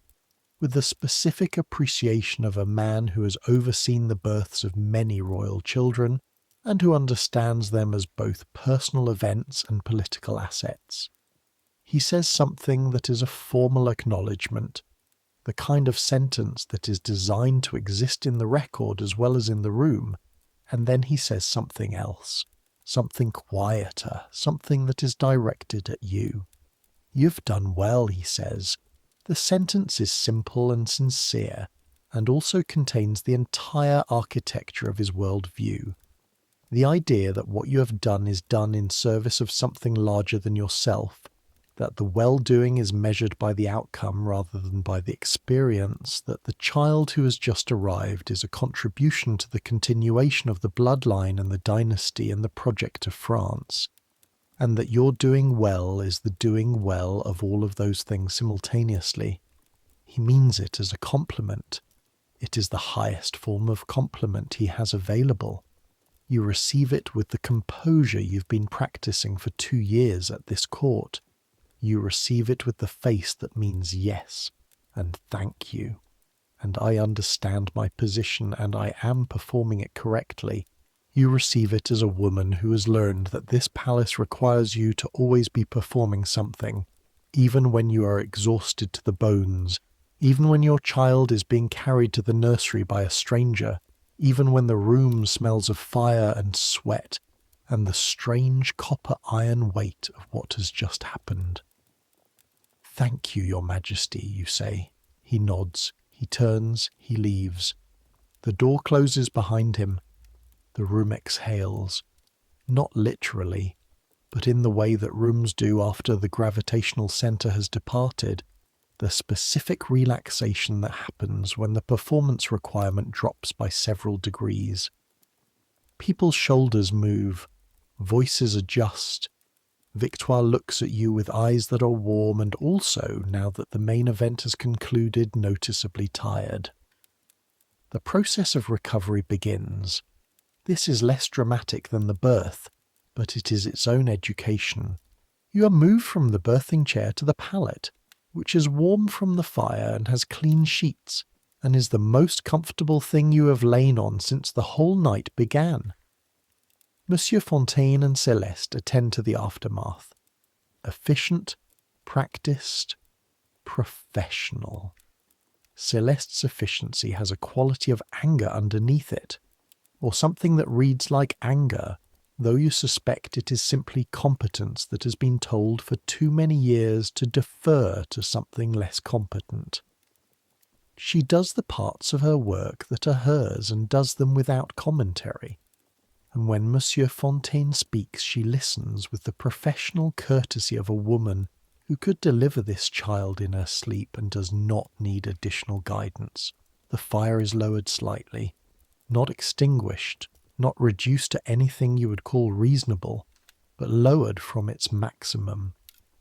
with the specific appreciation of a man who has overseen the births of many royal children and who understands them as both personal events and political assets. He says something that is a formal acknowledgement, the kind of sentence that is designed to exist in the record as well as in the room, and then he says something else, something quieter, something that is directed at you. You've done well, he says. The sentence is simple and sincere, and also contains the entire architecture of his worldview. The idea that what you have done is done in service of something larger than yourself, that the well-doing is measured by the outcome rather than by the experience, that the child who has just arrived is a contribution to the continuation of the bloodline and the dynasty and the project of France, and that your doing well is the doing well of all of those things simultaneously. He means it as a compliment. It is the highest form of compliment he has available. You receive it with the composure you've been practicing for 2 years at this court. You receive it with the face that means yes, and thank you, and I understand my position and I am performing it correctly. You receive it as a woman who has learned that this palace requires you to always be performing something, even when you are exhausted to the bones, even when your child is being carried to the nursery by a stranger, even when the room smells of fire and sweat, and the strange copper iron weight of what has just happened. Thank you, Your Majesty, you say. He nods, he turns, he leaves. The door closes behind him. The room exhales, not literally, but in the way that rooms do after the gravitational center has departed, the specific relaxation that happens when the performance requirement drops by several degrees. People's shoulders move, voices adjust. Victoire looks at you with eyes that are warm and also, now that the main event has concluded, noticeably tired. The process of recovery begins. This is less dramatic than the birth. but it is its own education. You are moved from the birthing chair to the pallet, which is warm from the fire and has clean sheets, and is the most comfortable thing you have lain on since the whole night began. Monsieur Fontaine and Celeste attend to the aftermath. Efficient, practiced, professional. Celeste's efficiency has a quality of anger underneath it, or something that reads like anger, though you suspect it is simply competence that has been told for too many years to defer to something less competent. She does the parts of her work that are hers and does them without commentary, and when Monsieur Fontaine speaks she listens with the professional courtesy of a woman who could deliver this child in her sleep and does not need additional guidance. The fire is lowered slightly, not extinguished, not reduced to anything you would call reasonable, but lowered from its maximum,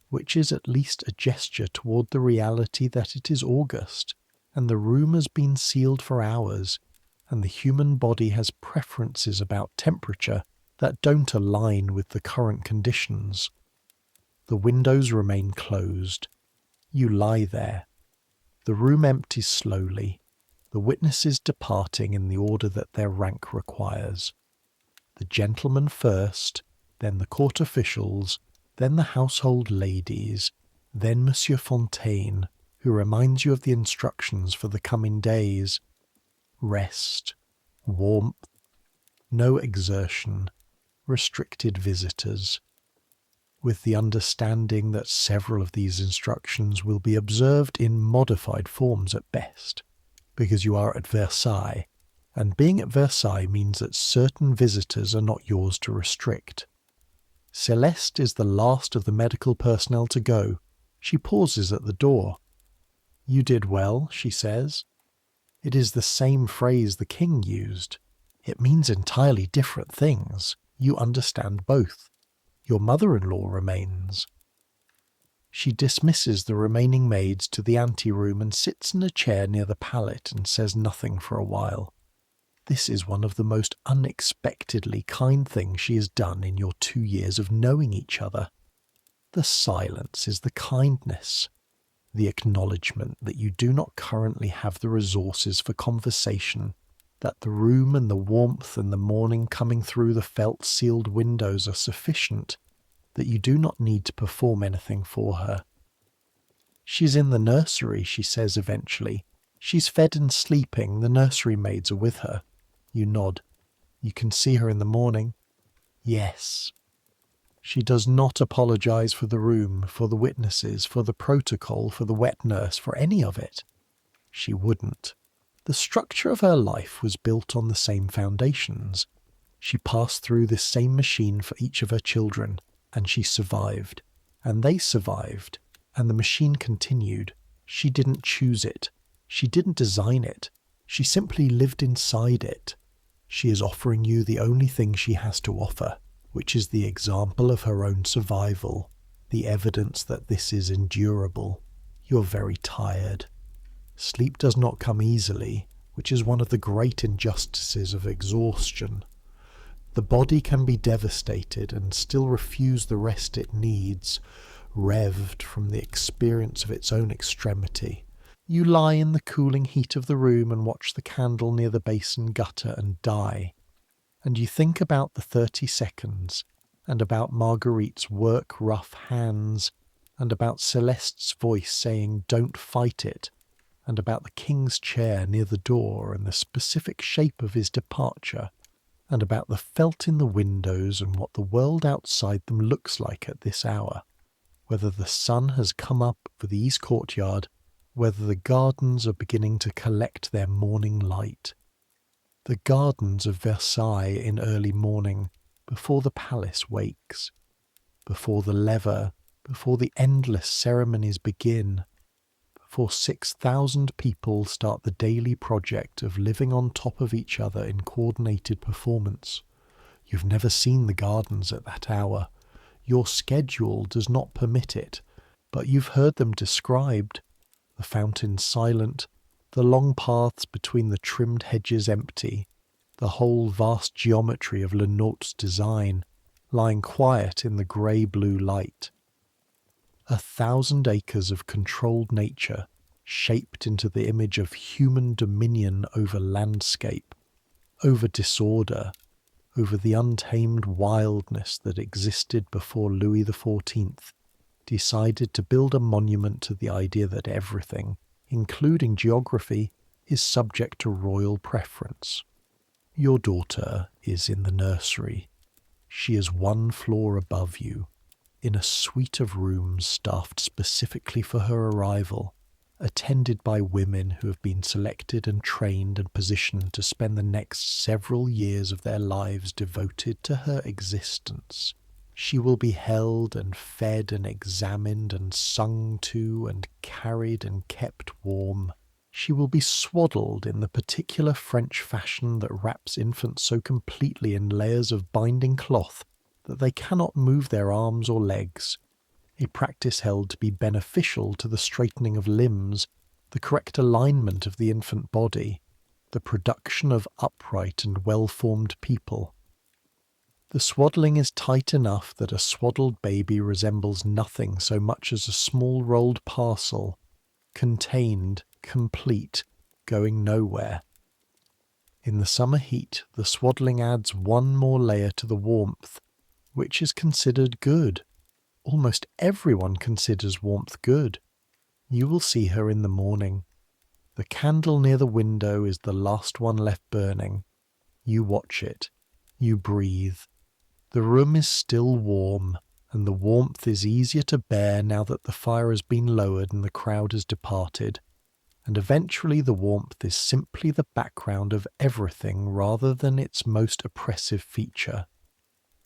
which is at least a gesture toward the reality that it is August, and the room has been sealed for hours, and the human body has preferences about temperature that don't align with the current conditions. The windows remain closed. You lie there. The room empties slowly, the witnesses departing in the order that their rank requires. The gentlemen first, then the court officials, then the household ladies, then Monsieur Fontaine, who reminds you of the instructions for the coming days. Rest, warmth, no exertion, restricted visitors, with the understanding that several of these instructions will be observed in modified forms at best, because you are at Versailles, and being at Versailles means that certain visitors are not yours to restrict. Celeste is the last of the medical personnel to go. She pauses at the door. "You did well," she says. It is the same phrase the king used. It means entirely different things. You understand both. Your mother-in-law remains. She dismisses the remaining maids to the anteroom and sits in a chair near the pallet and says nothing for a while. This is one of the most unexpectedly kind things she has done in your 2 years of knowing each other. The silence is the kindness, the acknowledgement that you do not currently have the resources for conversation, that the room and the warmth and the morning coming through the felt-sealed windows are sufficient, that you do not need to perform anything for her. "She's in the nursery," she says eventually. "She's fed and sleeping, the nursery maids are with her." You nod. "You can see her in the morning?" "Yes." She does not apologize for the room, for the witnesses, for the protocol, for the wet nurse, for any of it. She wouldn't. The structure of her life was built on the same foundations. She passed through this same machine for each of her children, and she survived. And they survived, and the machine continued. She didn't choose it. She didn't design it. She simply lived inside it. She is offering you the only thing she has to offer, which is the example of her own survival, the evidence that this is endurable. You're very tired. Sleep does not come easily, which is one of the great injustices of exhaustion. The body can be devastated and still refuse the rest it needs, revved from the experience of its own extremity. You lie in the cooling heat of the room and watch the candle near the basin gutter and die. And you think about the 30 seconds, and about Marguerite's work-rough hands, and about Celeste's voice saying, "Don't fight it," and about the king's chair near the door and the specific shape of his departure, and about the felt in the windows and what the world outside them looks like at this hour, whether the sun has come up over the east courtyard, whether the gardens are beginning to collect their morning light. The gardens of Versailles in early morning, before the palace wakes, before the lever, before the endless ceremonies begin, before 6,000 people start the daily project of living on top of each other in coordinated performance. You've never seen the gardens at that hour. Your schedule does not permit it, but you've heard them described. The fountains silent, the long paths between the trimmed hedges empty, the whole vast geometry of Lenot's design, lying quiet in the grey-blue light. 1,000 acres of controlled nature, shaped into the image of human dominion over landscape, over disorder, over the untamed wildness that existed before Louis XIV decided to build a monument to the idea that everything, including geography, is subject to royal preference. Your daughter is in the nursery. She is 1 floor above you, in a suite of rooms staffed specifically for her arrival, attended by women who have been selected and trained and positioned to spend the next several years of their lives devoted to her existence. She will be held and fed and examined and sung to and carried and kept warm. She will be swaddled in the particular French fashion that wraps infants so completely in layers of binding cloth that they cannot move their arms or legs, a practice held to be beneficial to the straightening of limbs, the correct alignment of the infant body, the production of upright and well-formed people. The swaddling is tight enough that a swaddled baby resembles nothing so much as a small rolled parcel, contained, complete, going nowhere. In the summer heat, the swaddling adds 1 more layer to the warmth, which is considered good. Almost everyone considers warmth good. You will see her in the morning. The candle near the window is the last one left burning. You watch it. You breathe. The room is still warm, and the warmth is easier to bear now that the fire has been lowered and the crowd has departed. And eventually the warmth is simply the background of everything rather than its most oppressive feature.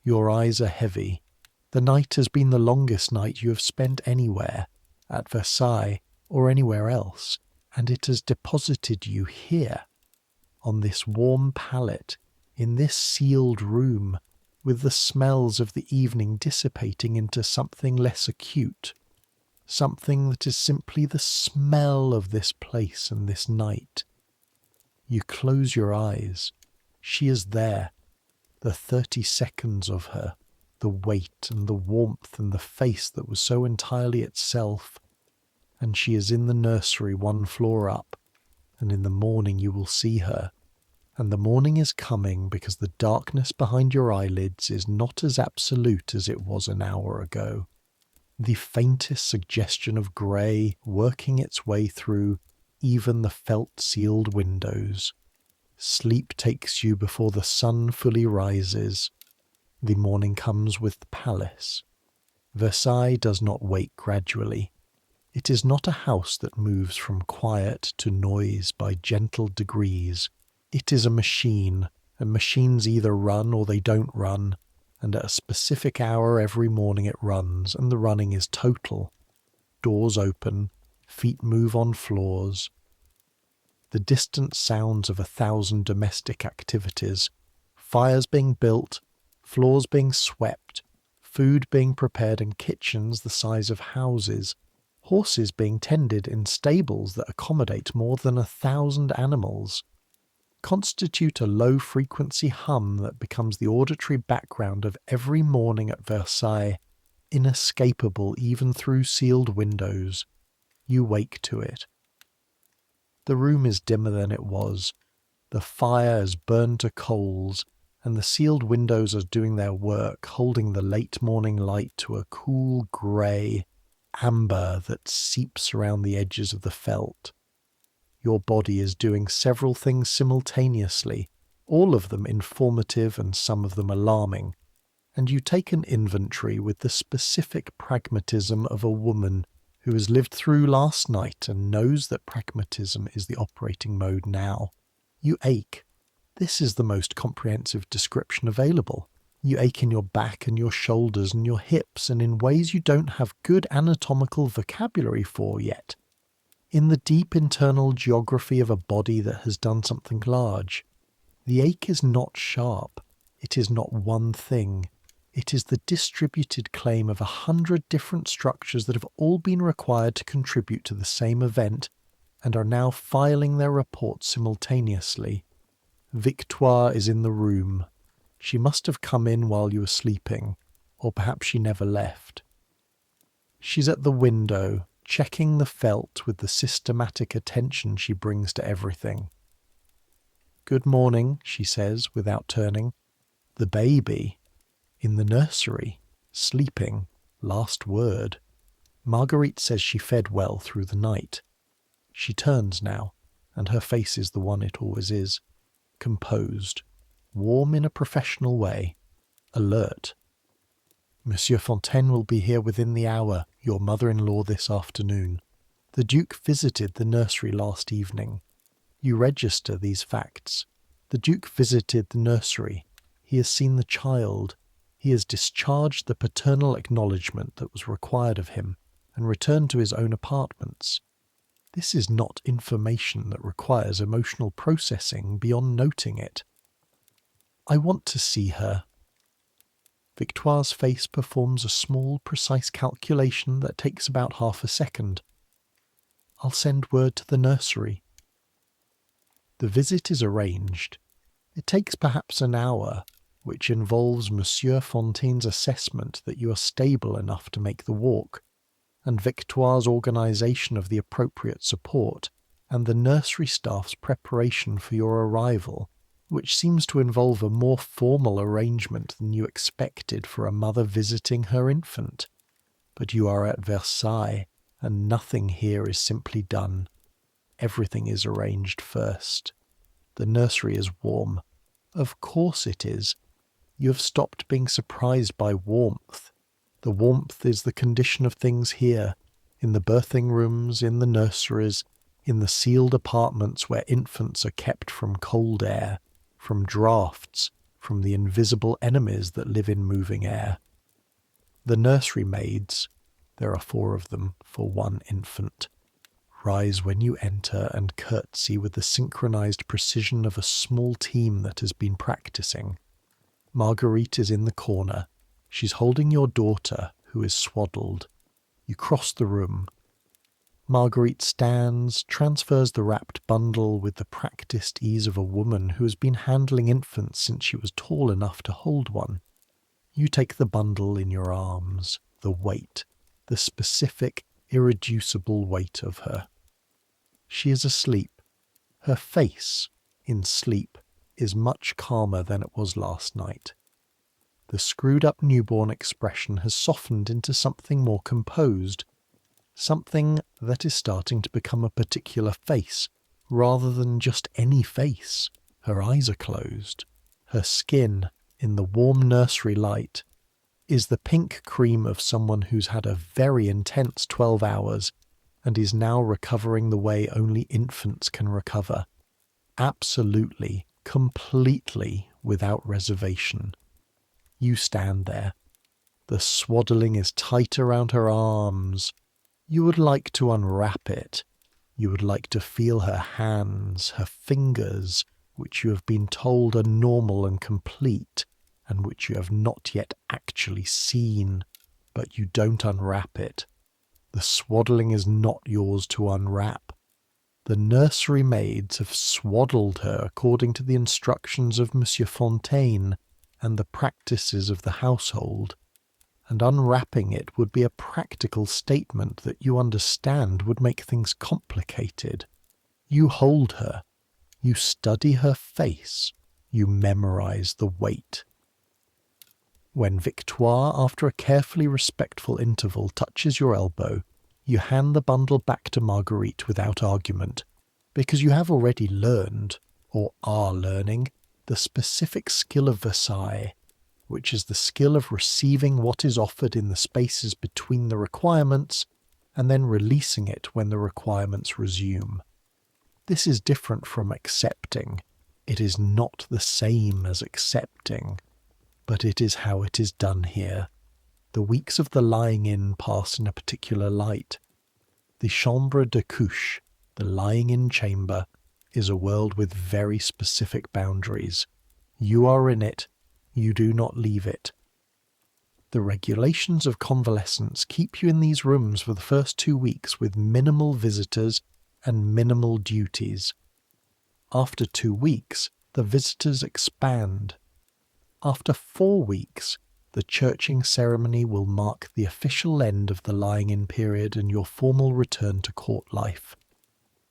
Your eyes are heavy. The night has been the longest night you have spent anywhere, at Versailles or anywhere else, and it has deposited you here, on this warm pallet, in this sealed room, with the smells of the evening dissipating into something less acute, something that is simply the smell of this place and this night. You close your eyes. She is there. The 30 seconds of her, the weight and the warmth and the face that was so entirely itself. And she is in the nursery 1 floor up, and in the morning you will see her. And the morning is coming because the darkness behind your eyelids is not as absolute as it was an hour ago. The faintest suggestion of grey working its way through even the felt-sealed windows. Sleep takes you before the sun fully rises. The morning comes with the palace. Versailles does not wake gradually. It is not a house that moves from quiet to noise by gentle degrees. It is a machine, and machines either run or they don't run, and at a specific hour every morning it runs, and the running is total. Doors open, feet move on floors. The distant sounds of 1,000 domestic activities, fires being built, floors being swept, food being prepared in kitchens the size of houses, horses being tended in stables that accommodate more than 1,000 animals, constitute a low-frequency hum that becomes the auditory background of every morning at Versailles, inescapable even through sealed windows. You wake to it. The room is dimmer than it was. The fire has burned to coals, and the sealed windows are doing their work, holding the late morning light to a cool grey amber that seeps around the edges of the felt. Your body is doing several things simultaneously, all of them informative and some of them alarming, and you take an inventory with the specific pragmatism of a woman who has lived through last night and knows that pragmatism is the operating mode now. You ache. This is the most comprehensive description available. You ache in your back and your shoulders and your hips, and in ways you don't have good anatomical vocabulary for yet. In the deep internal geography of a body that has done something large. The ache is not sharp. It is not one thing. It is the distributed claim of 100 different structures that have all been required to contribute to the same event and are now filing their reports simultaneously. Victoire is in the room. She must have come in while you were sleeping, or perhaps she never left. She's at the window, checking the felt with the systematic attention she brings to everything. "Good morning," she says, without turning. "The baby? In the nursery, sleeping, last word." Marguerite says she fed well through the night. She turns now, and her face is the one it always is. Composed, warm in a professional way, alert. "Monsieur Fontaine will be here within the hour, your mother-in-law this afternoon. The Duke visited the nursery last evening. You register these facts. The Duke visited the nursery. He has seen the child. He has discharged the paternal acknowledgement that was required of him, and returned to his own apartments. This is not information that requires emotional processing beyond noting it. I want to see her." Victoire's face performs a small, precise calculation that takes about half a second. "I'll send word to the nursery." The visit is arranged. It takes perhaps an hour, which involves Monsieur Fontaine's assessment that you are stable enough to make the walk, and Victoire's organisation of the appropriate support, and the nursery staff's preparation for your arrival, which seems to involve a more formal arrangement than you expected for a mother visiting her infant. But you are at Versailles, and nothing here is simply done. Everything is arranged first. The nursery is warm. Of course it is. You have stopped being surprised by warmth. The warmth is the condition of things here, in the birthing rooms, in the nurseries, in the sealed apartments where infants are kept from cold air, from draughts, from the invisible enemies that live in moving air. The nursery maids, there are 4 of them for 1 infant, rise when you enter and curtsy with the synchronized precision of a small team that has been practicing. Marguerite is in the corner. She's holding your daughter, who is swaddled. You cross the room. Marguerite stands, transfers the wrapped bundle with the practiced ease of a woman who has been handling infants since she was tall enough to hold one. You take the bundle in your arms, the weight, the specific, irreducible weight of her. She is asleep. Her face, in sleep, is much calmer than it was last night. The screwed-up newborn expression has softened into something more composed, something that is starting to become a particular face, rather than just any face. Her eyes are closed. Her skin, in the warm nursery light, is the pink cream of someone who's had a very intense 12 hours and is now recovering the way only infants can recover. Absolutely, completely, without reservation. You stand there. The swaddling is tight around her arms. You would like to unwrap it. You would like to feel her hands, her fingers, which you have been told are normal and complete, and which you have not yet actually seen, but you don't unwrap it. The swaddling is not yours to unwrap. The nursery maids have swaddled her according to the instructions of Monsieur Fontaine and the practices of the household, and unwrapping it would be a practical statement that you understand would make things complicated. You hold her. You study her face. You memorize the weight. When Victoire, after a carefully respectful interval, touches your elbow, you hand the bundle back to Marguerite without argument, because you have already learned, or are learning, the specific skill of Versailles, which is the skill of receiving what is offered in the spaces between the requirements and then releasing it when the requirements resume. This is different from accepting. It is not the same as accepting, but it is how it is done here. The weeks of the lying-in pass in a particular light. The chambre de couche, the lying-in chamber, is a world with very specific boundaries. You are in it. You do not leave it. The regulations of convalescence keep you in these rooms for the first 2 weeks with minimal visitors and minimal duties. After 2 weeks, the visitors expand. After 4 weeks, the churching ceremony will mark the official end of the lying-in period and your formal return to court life.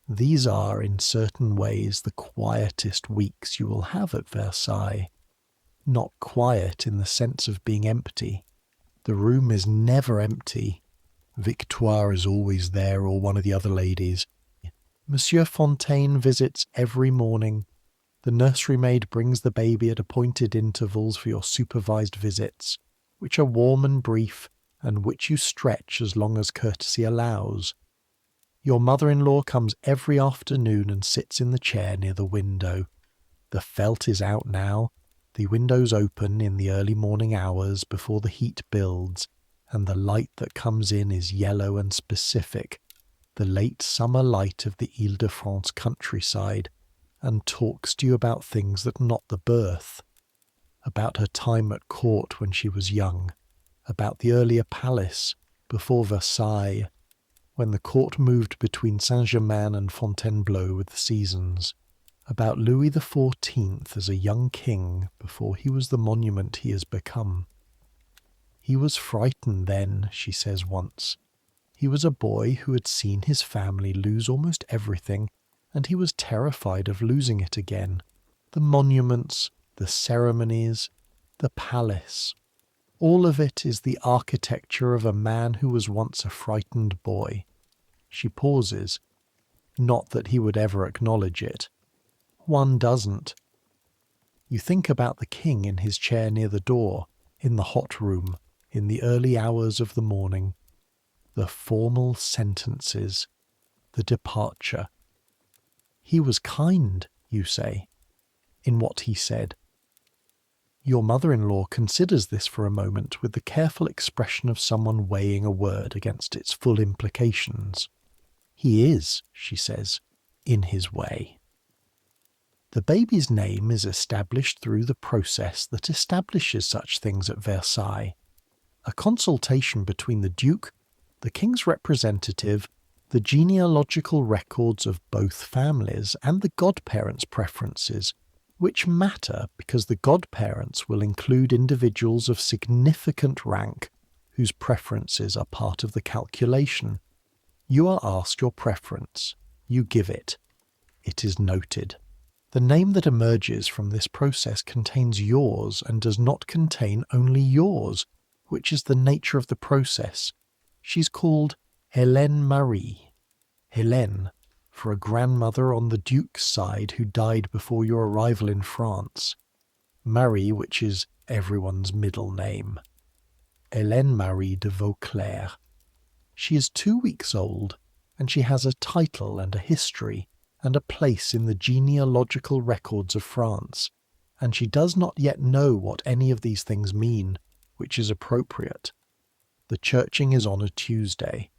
These are, in certain ways, the quietest weeks you will have at Versailles. Not quiet in the sense of being empty. The room is never empty. Victoire is always there, or one of the other ladies. Monsieur Fontaine visits every morning. The nursery maid brings the baby at appointed intervals for your supervised visits, which are warm and brief, and which you stretch as long as courtesy allows. Your mother-in-law comes every afternoon and sits in the chair near the window. The felt is out now, the windows open in the early morning hours before the heat builds, and the light that comes in is yellow and specific, the late summer light of the Ile-de-France countryside, and talks to you about things that are not the birth, about her time at court when she was young, about the earlier palace, before Versailles, when the court moved between Saint-Germain and Fontainebleau with the seasons, about Louis XIV as a young king before he was the monument he has become. He was frightened then, she says once. He was a boy who had seen his family lose almost everything, and he was terrified of losing it again. The monuments, the ceremonies, the palace. All of it is the architecture of a man who was once a frightened boy. She pauses. Not that he would ever acknowledge it. One doesn't. You think about the king in his chair near the door, in the hot room, in the early hours of the morning. The formal sentences, the departure. He was kind, you say, in what he said. Your mother-in-law considers this for a moment with the careful expression of someone weighing a word against its full implications. He is, she says, in his way. The baby's name is established through the process that establishes such things at Versailles. A consultation between the Duke, the King's representative, the genealogical records of both families, and the godparents' preferences, which matter because the godparents will include individuals of significant rank whose preferences are part of the calculation. You are asked your preference. You give it. It is noted. The name that emerges from this process contains yours and does not contain only yours, which is the nature of the process. She's called Hélène Marie. Hélène, for a grandmother on the Duke's side who died before your arrival in France. Marie, which is everyone's middle name. Hélène Marie de Vauclair. She is 2 weeks old, and she has a title and a history, and a place in the genealogical records of France, and she does not yet know what any of these things mean, which is appropriate. The churching is on a Tuesday.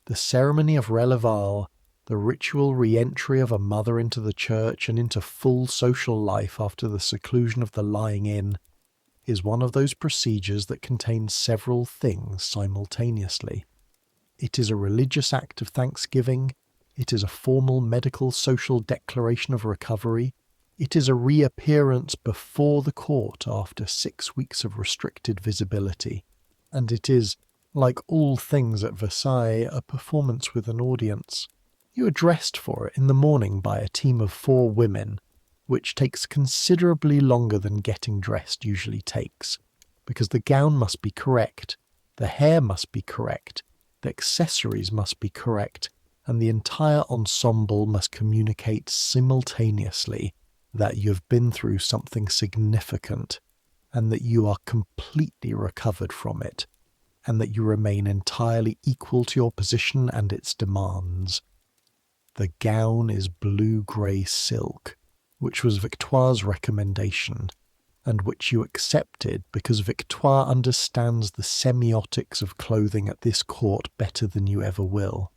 The ceremony of Releval, the ritual re-entry of a mother into the church and into full social life after the seclusion of the lying-in, is one of those procedures that contains several things simultaneously. It is a religious act of thanksgiving. It is a formal medical social declaration of recovery. It is a reappearance before the court after 6 weeks of restricted visibility. And it is, like all things at Versailles, a performance with an audience. You are dressed for it in the morning by a team of 4 women, which takes considerably longer than getting dressed usually takes, because the gown must be correct, the hair must be correct, the accessories must be correct, and the entire ensemble must communicate simultaneously that you have been through something significant, and that you are completely recovered from it, and that you remain entirely equal to your position and its demands. The gown is blue-grey silk, which was Victoire's recommendation, and which you accepted because Victoire understands the semiotics of clothing at this court better than you ever will.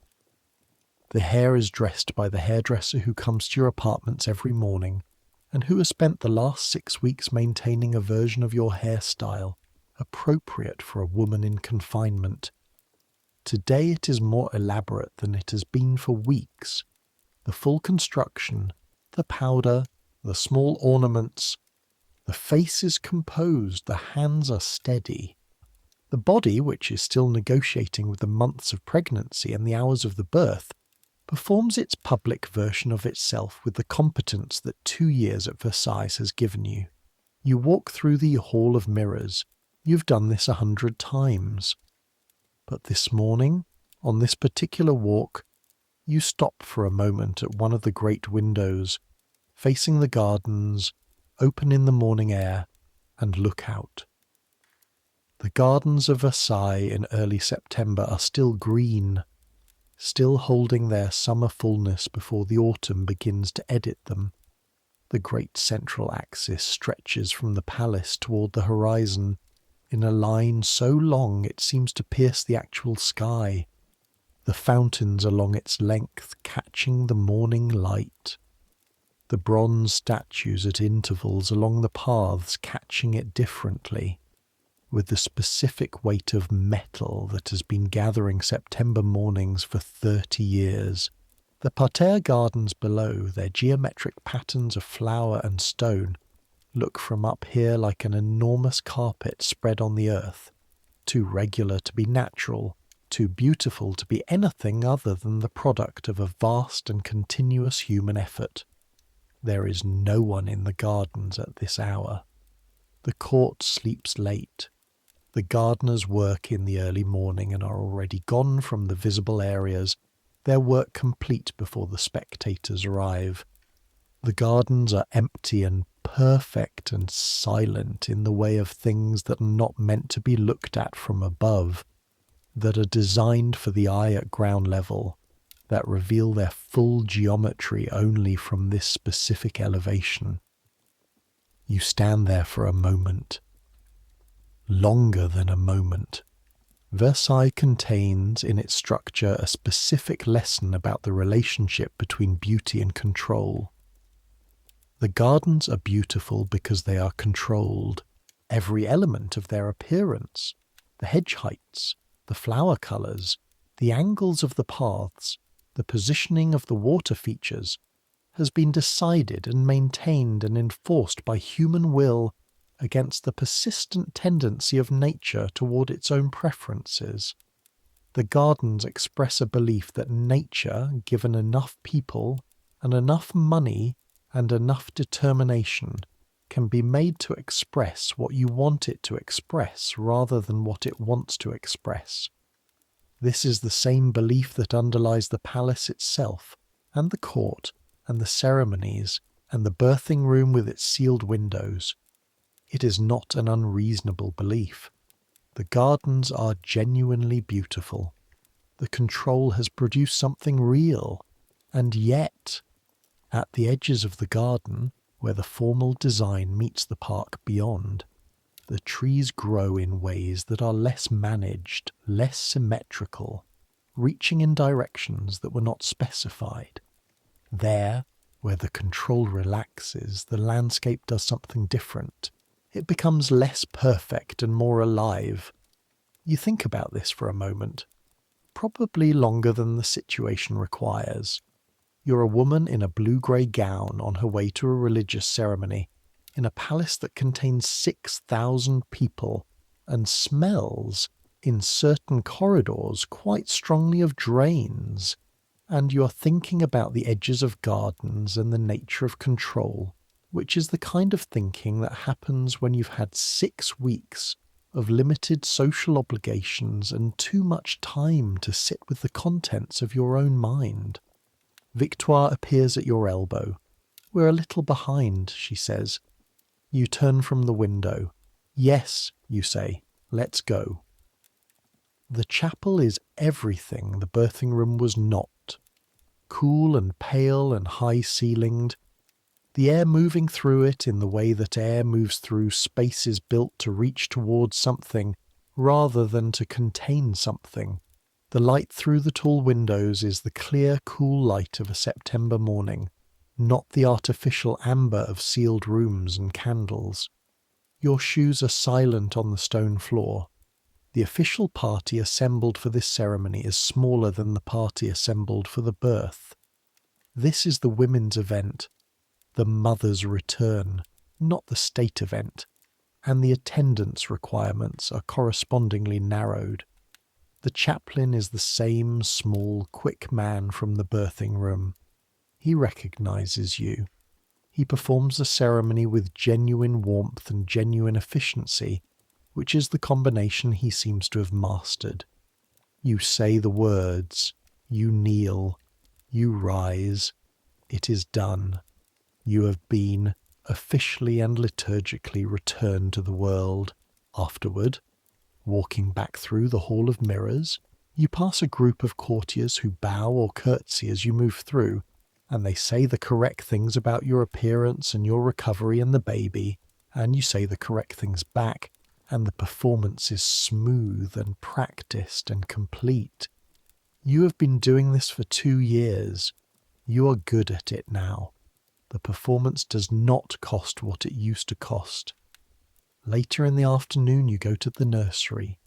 The hair is dressed by the hairdresser who comes to your apartments every morning, and who has spent the last 6 weeks maintaining a version of your hairstyle, appropriate for a woman in confinement. Today it is more elaborate than it has been for weeks. The full construction, the powder, the small ornaments, The face is composed, the hands are steady. The body, which is still negotiating with the months of pregnancy and the hours of the birth, performs its public version of itself with the competence that 2 years at Versailles has given you. You walk through the Hall of Mirrors. You've done this 100 times. But this morning, on this particular walk, you stop for a moment at one of the great windows, facing the gardens, open in the morning air, and look out. The gardens of Versailles in early September are still green, still holding their summer fullness before the autumn begins to edit them. The great central axis stretches from the palace toward the horizon in a line so long it seems to pierce the actual sky, the fountains along its length catching the morning light, the bronze statues at intervals along the paths catching it differently, with the specific weight of metal that has been gathering September mornings for 30 years. The parterre gardens below, their geometric patterns of flower and stone, look from up here like an enormous carpet spread on the earth, too regular to be natural, too beautiful to be anything other than the product of a vast and continuous human effort. There is no one in the gardens at this hour. The court sleeps late. The gardeners work in the early morning and are already gone from the visible areas, their work complete before the spectators arrive. The gardens are empty and perfect and silent in the way of things that are not meant to be looked at from above, that are designed for the eye at ground level, that reveal their full geometry only from this specific elevation. You stand there for a moment. Longer than a moment. Versailles contains in its structure a specific lesson about the relationship between beauty and control. The gardens are beautiful because they are controlled. Every element of their appearance, the hedge heights, the flower colours, the angles of the paths, the positioning of the water features, has been decided and maintained and enforced by human will against the persistent tendency of nature toward its own preferences. The gardens express a belief that nature, given enough people and enough money and enough determination, can be made to express what you want it to express rather than what it wants to express. This is the same belief that underlies the palace itself, and the court, and the ceremonies, and the birthing room with its sealed windows. It is not an unreasonable belief. The gardens are genuinely beautiful. The control has produced something real, and yet, at the edges of the garden, where the formal design meets the park beyond, the trees grow in ways that are less managed, less symmetrical, reaching in directions that were not specified. There, where the control relaxes, the landscape does something different. It becomes less perfect and more alive. You think about this for a moment, probably longer than the situation requires. You're a woman in a blue-grey gown on her way to a religious ceremony, in a palace that contains 6,000 people and smells, in certain corridors, quite strongly of drains, and you're thinking about the edges of gardens and the nature of control, which is the kind of thinking that happens when you've had 6 weeks of limited social obligations and too much time to sit with the contents of your own mind. Victoire appears at your elbow. "We're a little behind," she says. You turn from the window. "Yes," you say, "let's go." The chapel is everything the birthing room was not. Cool and pale and high-ceilinged, the air moving through it in the way that air moves through spaces built to reach towards something rather than to contain something. The light through the tall windows is the clear, cool light of a September morning, not the artificial amber of sealed rooms and candles. Your shoes are silent on the stone floor. The official party assembled for this ceremony is smaller than the party assembled for the birth. This is the women's event, the mother's return. not the state event, and the attendance requirements are correspondingly narrowed. The chaplain is the same small, quick man from the birthing room. He recognizes you. He performs the ceremony with genuine warmth and genuine efficiency, which is the combination he seems to have mastered. You say the words, you kneel, you rise. It is done. You have been officially and liturgically returned to the world. Afterward, walking back through the Hall of Mirrors, you pass a group of courtiers who bow or curtsy as you move through, and they say the correct things about your appearance and your recovery and the baby, and you say the correct things back, and the performance is smooth and practiced and complete. You have been doing this for 2 years. You are good at it now. The performance does not cost what it used to cost. Later in the afternoon you go to the nursery.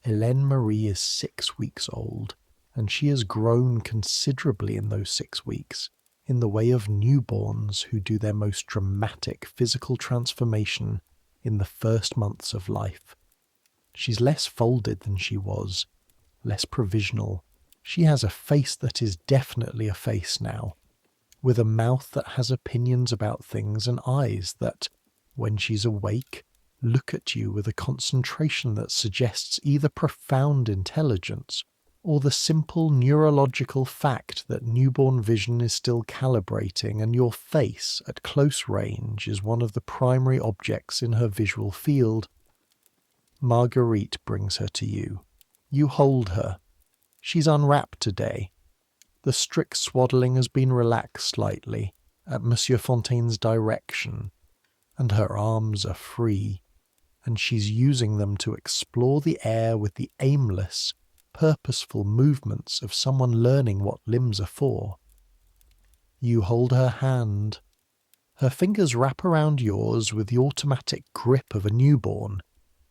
Hélène Marie is 6 weeks old, and she has grown considerably in those 6 weeks, in the way of newborns who do their most dramatic physical transformation in the first months of life. She's less folded than she was, less provisional. She has a face that is definitely a face now, with a mouth that has opinions about things and eyes that, when she's awake, look at you with a concentration that suggests either profound intelligence or the simple neurological fact that newborn vision is still calibrating and your face at close range is one of the primary objects in her visual field. Marguerite brings her to you. You hold her. She's unwrapped today. The strict swaddling has been relaxed slightly at Monsieur Fontaine's direction, and her arms are free, and she's using them to explore the air with the aimless, purposeful movements of someone learning what limbs are for. You hold her hand. Her fingers wrap around yours with the automatic grip of a newborn,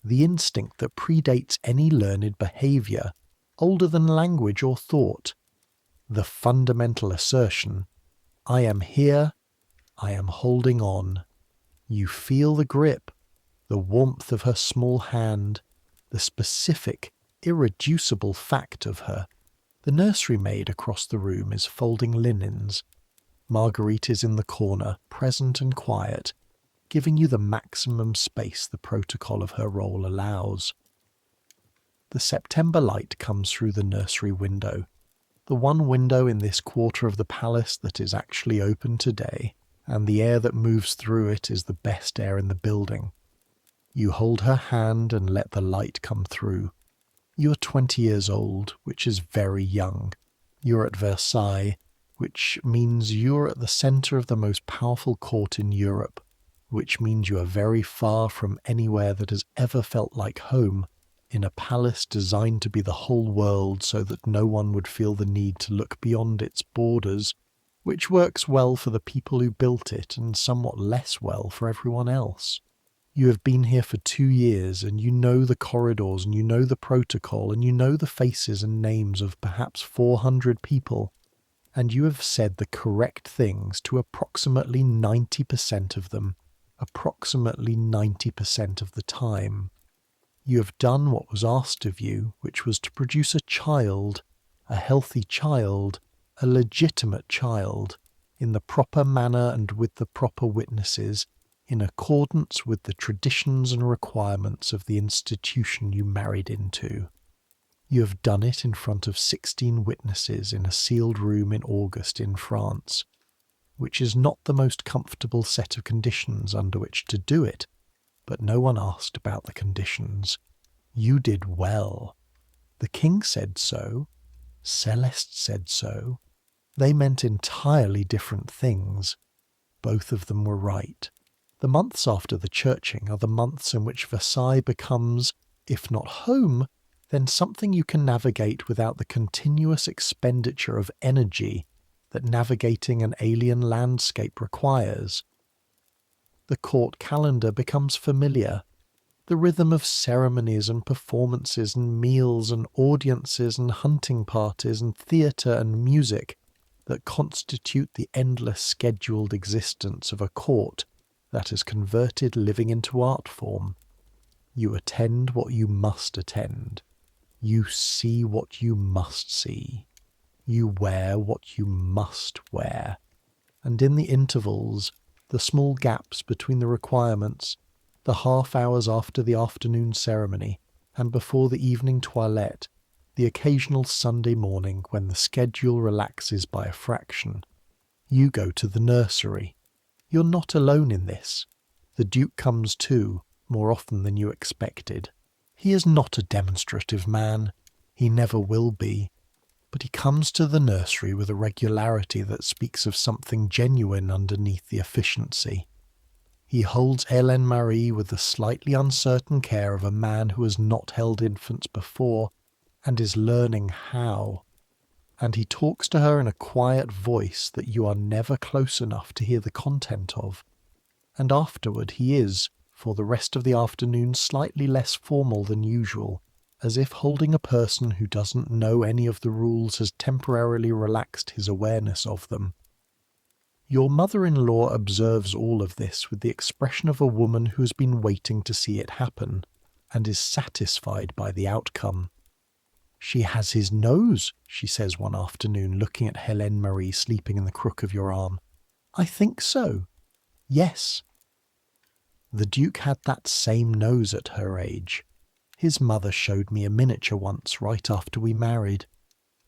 the instinct that predates any learned behaviour, older than language or thought. The fundamental assertion, I am here, I am holding on. You feel the grip, the warmth of her small hand, the specific, irreducible fact of her. The nursery maid across the room is folding linens. Marguerite is in the corner, present and quiet, giving you the maximum space the protocol of her role allows. The September light comes through the nursery window, the one window in this quarter of the palace that is actually open today, and the air that moves through it is the best air in the building. You hold her hand and let the light come through. You are 20 years old, which is very young. You're at Versailles, which means you're at the centre of the most powerful court in Europe, which means you are very far from anywhere that has ever felt like home, in a palace designed to be the whole world so that no one would feel the need to look beyond its borders, which works well for the people who built it and somewhat less well for everyone else. You have been here for 2 years, and you know the corridors, and you know the protocol, and you know the faces and names of perhaps 400 people, and you have said the correct things to approximately 90% of them, approximately 90% of the time. You have done what was asked of you, which was to produce a child, a healthy child, a legitimate child, in the proper manner and with the proper witnesses, in accordance with the traditions and requirements of the institution you married into. You have done it in front of 16 witnesses in a sealed room in August in France, which is not the most comfortable set of conditions under which to do it, but no one asked about the conditions. You did well. The king said so. Celeste said so. They meant entirely different things. Both of them were right. The months after the churching are the months in which Versailles becomes, if not home, then something you can navigate without the continuous expenditure of energy that navigating an alien landscape requires. The court calendar becomes familiar. The rhythm of ceremonies and performances and meals and audiences and hunting parties and theatre and music that constitute the endless scheduled existence of a court that has converted living into art form. You attend what you must attend. You see what you must see. You wear what you must wear. And in the intervals, the small gaps between the requirements, the half hours after the afternoon ceremony and before the evening toilette, the occasional Sunday morning when the schedule relaxes by a fraction, you go to the nursery. You're not alone in this. The Duke comes too, more often than you expected. He is not a demonstrative man. He never will be. But he comes to the nursery with a regularity that speaks of something genuine underneath the efficiency. He holds Hélène Marie with the slightly uncertain care of a man who has not held infants before and is learning how. And he talks to her in a quiet voice that you are never close enough to hear the content of. And afterward he is, for the rest of the afternoon, slightly less formal than usual, as if holding a person who doesn't know any of the rules has temporarily relaxed his awareness of them. Your mother-in-law observes all of this with the expression of a woman who has been waiting to see it happen, and is satisfied by the outcome. "She has his nose," she says one afternoon, looking at Hélène Marie sleeping in the crook of your arm. "I think so. Yes." The Duke had that same nose at her age. His mother showed me a miniature once, right after we married.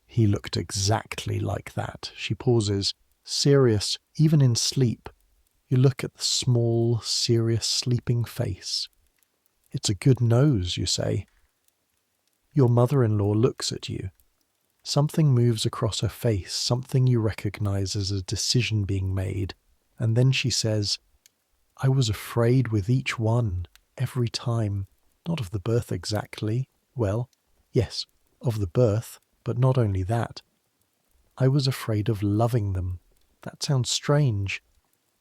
He looked exactly like that. She pauses, serious, even in sleep. You look at the small, serious, sleeping face. "It's a good nose," you say. Your mother-in-law looks at you. Something moves across her face, something you recognize as a decision being made, and then she says, "I was afraid with each one, every time. Not of the birth exactly. Well, yes, of the birth, but not only that. I was afraid of loving them. That sounds strange,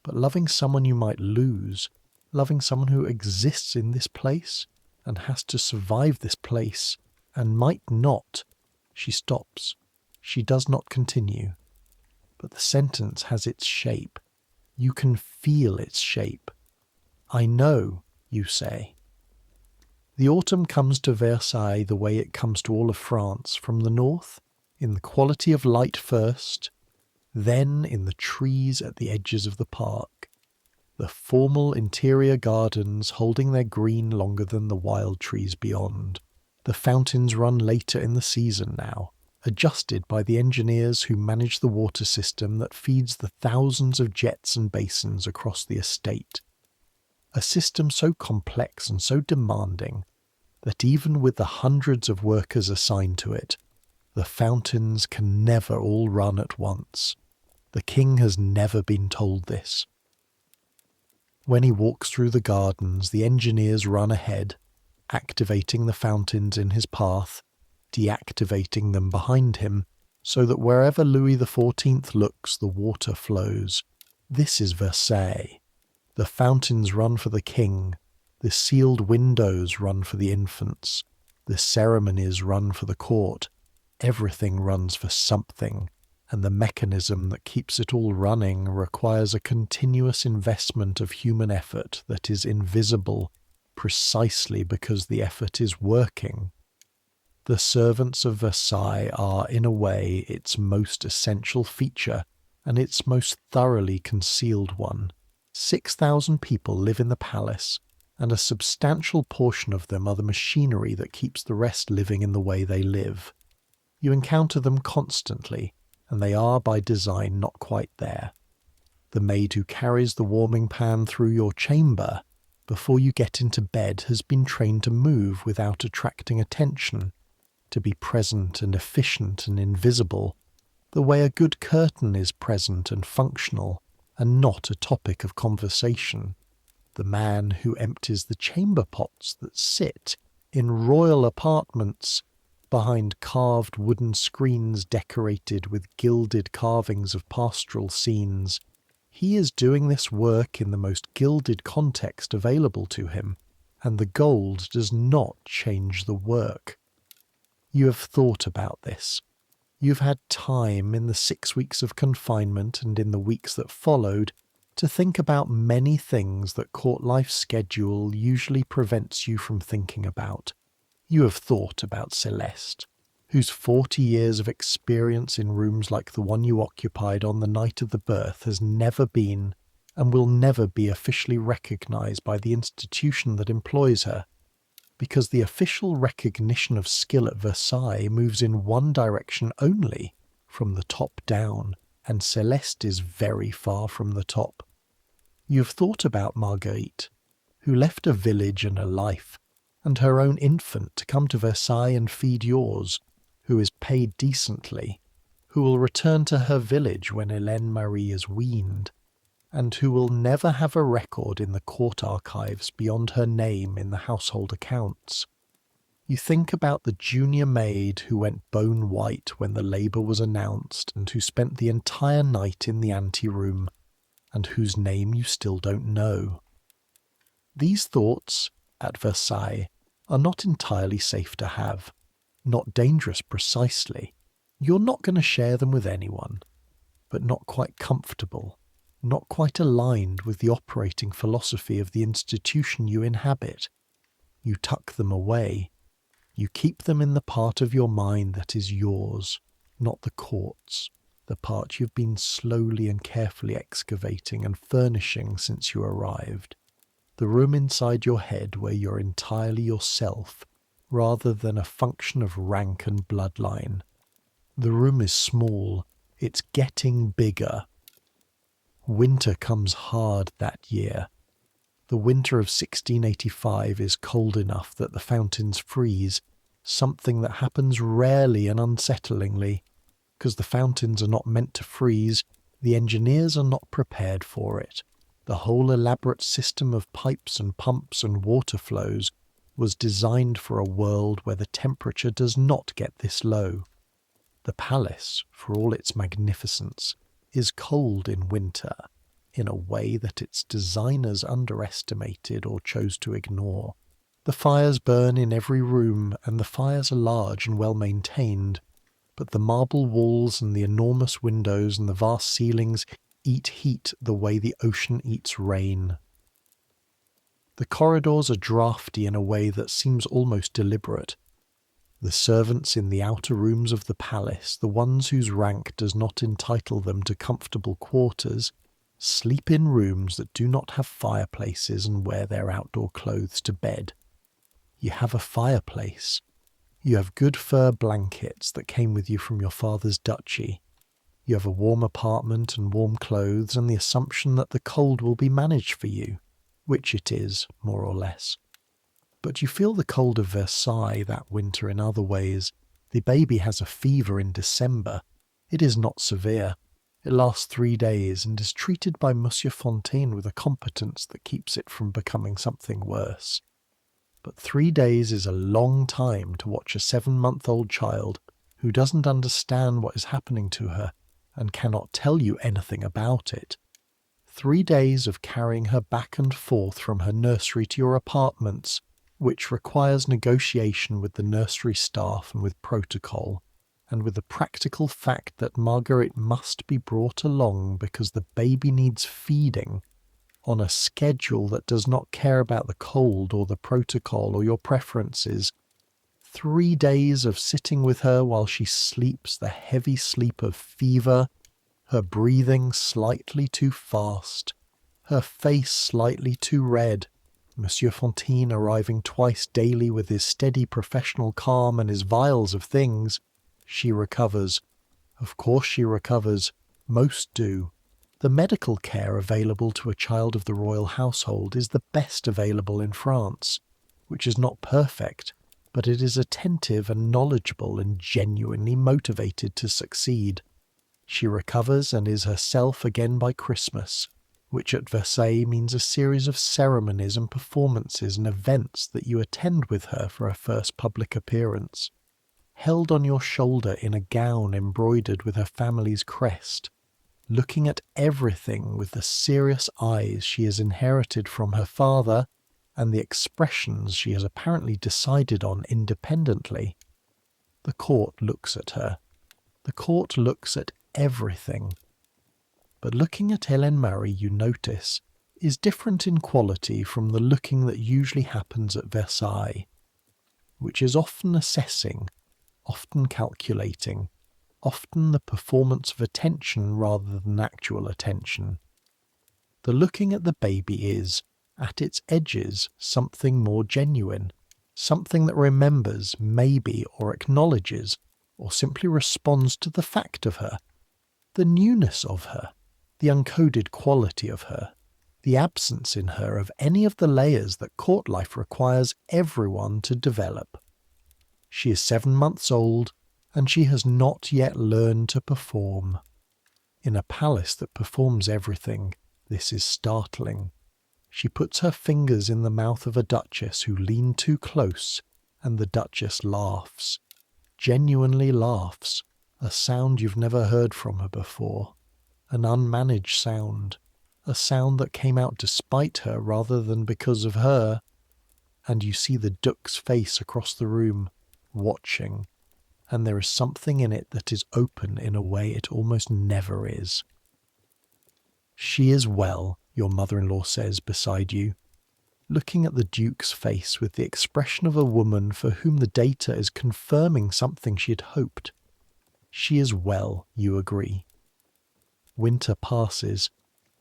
but loving someone you might lose, loving someone who exists in this place and has to survive this place and might not." She stops. She does not continue. But the sentence has its shape. You can feel its shape. "I know," you say. The autumn comes to Versailles the way it comes to all of France, from the north, in the quality of light first, then in the trees at the edges of the park. The formal interior gardens holding their green longer than the wild trees beyond. The fountains run later in the season now, adjusted by the engineers who manage the water system that feeds the thousands of jets and basins across the estate. A system so complex and so demanding that even with the hundreds of workers assigned to it, the fountains can never all run at once. The king has never been told this. When he walks through the gardens, the engineers run ahead, activating the fountains in his path, deactivating them behind him, so that wherever Louis XIV looks, the water flows. This is Versailles. The fountains run for the king, the sealed windows run for the infants, the ceremonies run for the court. Everything runs for something, and the mechanism that keeps it all running requires a continuous investment of human effort that is invisible precisely because the effort is working. The servants of Versailles are, in a way, its most essential feature and its most thoroughly concealed one. 6,000 people live in the palace, and a substantial portion of them are the machinery that keeps the rest living in the way they live. You encounter them constantly, and they are by design not quite there. The maid who carries the warming pan through your chamber before you get into bed has been trained to move without attracting attention, to be present and efficient and invisible, the way a good curtain is present and functional, and not a topic of conversation. The man who empties the chamber pots that sit in royal apartments behind carved wooden screens decorated with gilded carvings of pastoral scenes. He is doing this work in the most gilded context available to him, and the gold does not change the work. You have thought about this. You've had time in the 6 weeks of confinement and in the weeks that followed to think about many things that court life's schedule usually prevents you from thinking about. You have thought about Celeste, whose 40 years of experience in rooms like the one you occupied on the night of the birth has never been and will never be officially recognised by the institution that employs her, because the official recognition of skill at Versailles moves in one direction only, from the top down, and Celeste is very far from the top. You have thought about Marguerite, who left a village and a life, and her own infant to come to Versailles and feed yours, who is paid decently, who will return to her village when Hélène Marie is weaned, and who will never have a record in the court archives beyond her name in the household accounts. You think about the junior maid who went bone white when the labour was announced and who spent the entire night in the anteroom, and whose name you still don't know. These thoughts, at Versailles, are not entirely safe to have, not dangerous precisely. You're not going to share them with anyone, but not quite comfortable, not quite aligned with the operating philosophy of the institution you inhabit. You tuck them away. You keep them in the part of your mind that is yours, not the court's, the part you've been slowly and carefully excavating and furnishing since you arrived. The room inside your head where you're entirely yourself, rather than a function of rank and bloodline. The room is small. It's getting bigger. Winter comes hard that year. The winter of 1685 is cold enough that the fountains freeze, something that happens rarely and unsettlingly. Because the fountains are not meant to freeze, the engineers are not prepared for it. The whole elaborate system of pipes and pumps and water flows was designed for a world where the temperature does not get this low. The palace, for all its magnificence, is cold in winter, in a way that its designers underestimated or chose to ignore. The fires burn in every room, and the fires are large and well maintained, but the marble walls and the enormous windows and the vast ceilings eat heat the way the ocean eats rain. The corridors are draughty in a way that seems almost deliberate. The servants in the outer rooms of the palace, the ones whose rank does not entitle them to comfortable quarters, sleep in rooms that do not have fireplaces and wear their outdoor clothes to bed. You have a fireplace. You have good fur blankets that came with you from your father's duchy. You have a warm apartment and warm clothes and the assumption that the cold will be managed for you, which it is, more or less. But you feel the cold of Versailles that winter in other ways. The baby has a fever in December. It is not severe. It lasts 3 days and is treated by Monsieur Fontaine with a competence that keeps it from becoming something worse. But 3 days is a long time to watch a 7-month-old child who doesn't understand what is happening to her and cannot tell you anything about it. 3 days of carrying her back and forth from her nursery to your apartments, which requires negotiation with the nursery staff and with protocol, and with the practical fact that Marguerite must be brought along because the baby needs feeding, on a schedule that does not care about the cold or the protocol or your preferences. 3 days of sitting with her while she sleeps the heavy sleep of fever, her breathing slightly too fast, her face slightly too red, Monsieur Fontaine arriving twice daily with his steady professional calm and his vials of things. She recovers. Of course she recovers. Most do. The medical care available to a child of the royal household is the best available in France, which is not perfect, but it is attentive and knowledgeable and genuinely motivated to succeed. She recovers and is herself again by Christmas, which at Versailles means a series of ceremonies and performances and events that you attend with her for her first public appearance. Held on your shoulder in a gown embroidered with her family's crest, looking at everything with the serious eyes she has inherited from her father and the expressions she has apparently decided on independently. The court looks at her. The court looks at everything. But looking at Hélène Marie, you notice, is different in quality from the looking that usually happens at Versailles, which is often assessing, often calculating, often the performance of attention rather than actual attention. The looking at the baby is, at its edges, something more genuine, something that remembers, maybe, or acknowledges, or simply responds to the fact of her, the newness of her, the uncoded quality of her, the absence in her of any of the layers that court life requires everyone to develop. She is 7 months old, and she has not yet learned to perform. In a palace that performs everything, this is startling. She puts her fingers in the mouth of a duchess who leaned too close, and the duchess laughs. Genuinely laughs, a sound you've never heard from her before. An unmanaged sound, a sound that came out despite her rather than because of her. And you see the duke's face across the room, watching, and there is something in it that is open in a way it almost never is. She is well, your mother-in-law says beside you, looking at the duke's face with the expression of a woman for whom the data is confirming something she had hoped. She is well, you agree. Winter passes.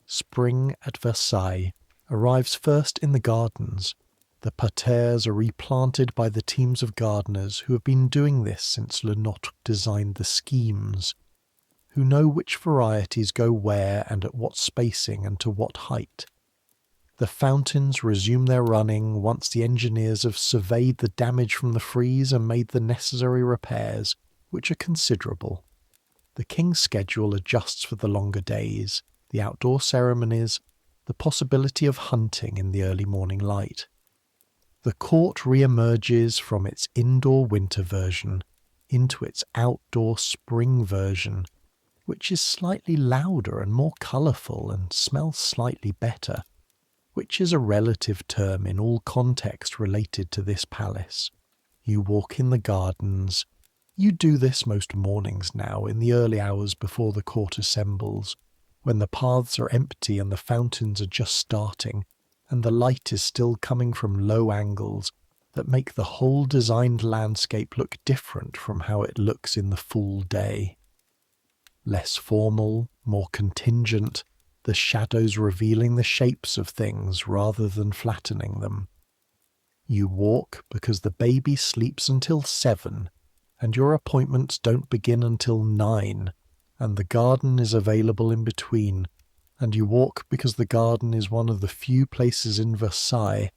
Spring at Versailles arrives first in the gardens. The parterres are replanted by the teams of gardeners who have been doing this since Lenotre designed the schemes, who know which varieties go where and at what spacing and to what height. The fountains resume their running once the engineers have surveyed the damage from the freeze and made the necessary repairs, which are considerable. The king's schedule adjusts for the longer days, the outdoor ceremonies, the possibility of hunting in the early morning light. The court re-emerges from its indoor winter version into its outdoor spring version, which is slightly louder and more colourful and smells slightly better, which is a relative term in all context related to this palace. You walk in the gardens. You do this most mornings now in the early hours before the court assembles, when the paths are empty and the fountains are just starting, and the light is still coming from low angles that make the whole designed landscape look different from how it looks in the full day. Less formal, more contingent, the shadows revealing the shapes of things rather than flattening them. You walk because the baby sleeps until 7, and your appointments don't begin until 9, and the garden is available in between, and you walk because the garden is one of the few places in Versailles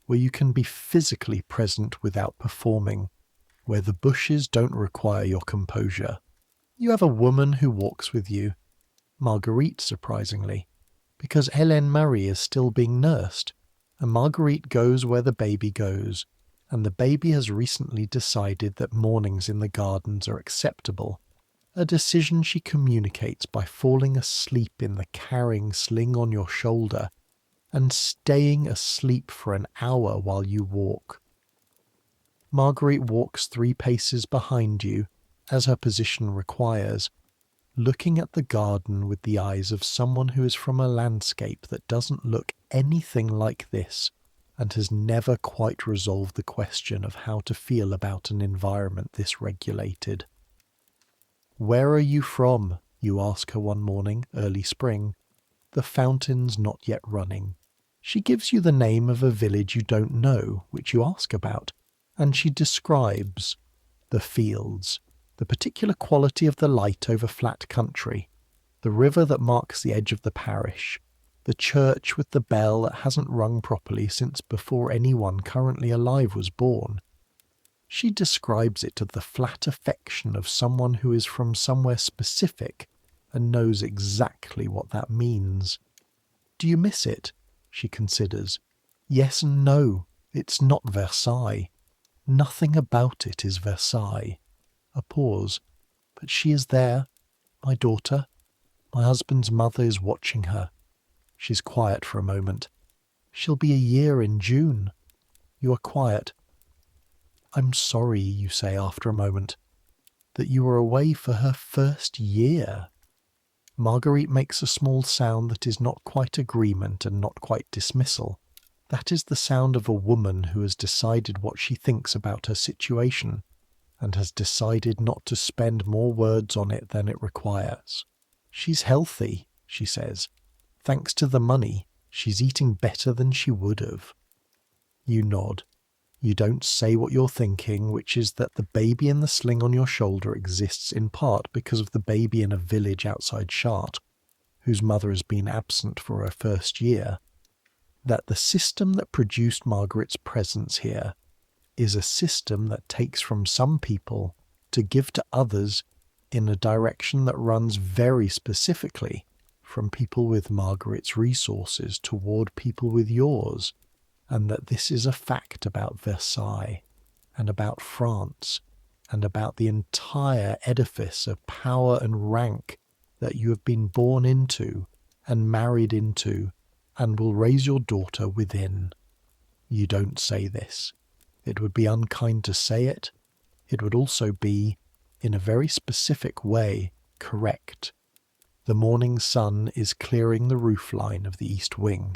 where you can be physically present without performing, where the bushes don't require your composure. You have a woman who walks with you, Marguerite surprisingly, because Hélène Marie is still being nursed, and Marguerite goes where the baby goes, and the baby has recently decided that mornings in the gardens are acceptable, a decision she communicates by falling asleep in the carrying sling on your shoulder and staying asleep for an hour while you walk. Marguerite walks 3 paces behind you, as her position requires, looking at the garden with the eyes of someone who is from a landscape that doesn't look anything like this and has never quite resolved the question of how to feel about an environment this regulated. "Where are you from?" you ask her one morning, early spring, the fountains not yet running. She gives you the name of a village you don't know, which you ask about, and she describes the fields, the particular quality of the light over flat country, the river that marks the edge of the parish, the church with the bell that hasn't rung properly since before anyone currently alive was born. She describes it with the flat affection of someone who is from somewhere specific and knows exactly what that means. Do you miss it? She considers. Yes and no. It's not Versailles. Nothing about it is Versailles. A pause. But she is there, my daughter. My husband's mother is watching her. She's quiet for a moment. She'll be a year in June. You are quiet. I'm sorry, you say after a moment, that you were away for her first year. Marguerite makes a small sound that is not quite agreement and not quite dismissal. That is the sound of a woman who has decided what she thinks about her situation and has decided not to spend more words on it than it requires. She's healthy, she says. Thanks to the money, she's eating better than she would have. You nod. You don't say what you're thinking, which is that the baby in the sling on your shoulder exists in part because of the baby in a village outside Chartres, whose mother has been absent for her first year. That the system that produced Margaret's presence here is a system that takes from some people to give to others in a direction that runs very specifically from people with Margaret's resources toward people with yours, and that this is a fact about Versailles and about France and about the entire edifice of power and rank that you have been born into and married into and will raise your daughter within. You don't say this. It would be unkind to say it. It would also be, in a very specific way, correct. The morning sun is clearing the roof line of the east wing.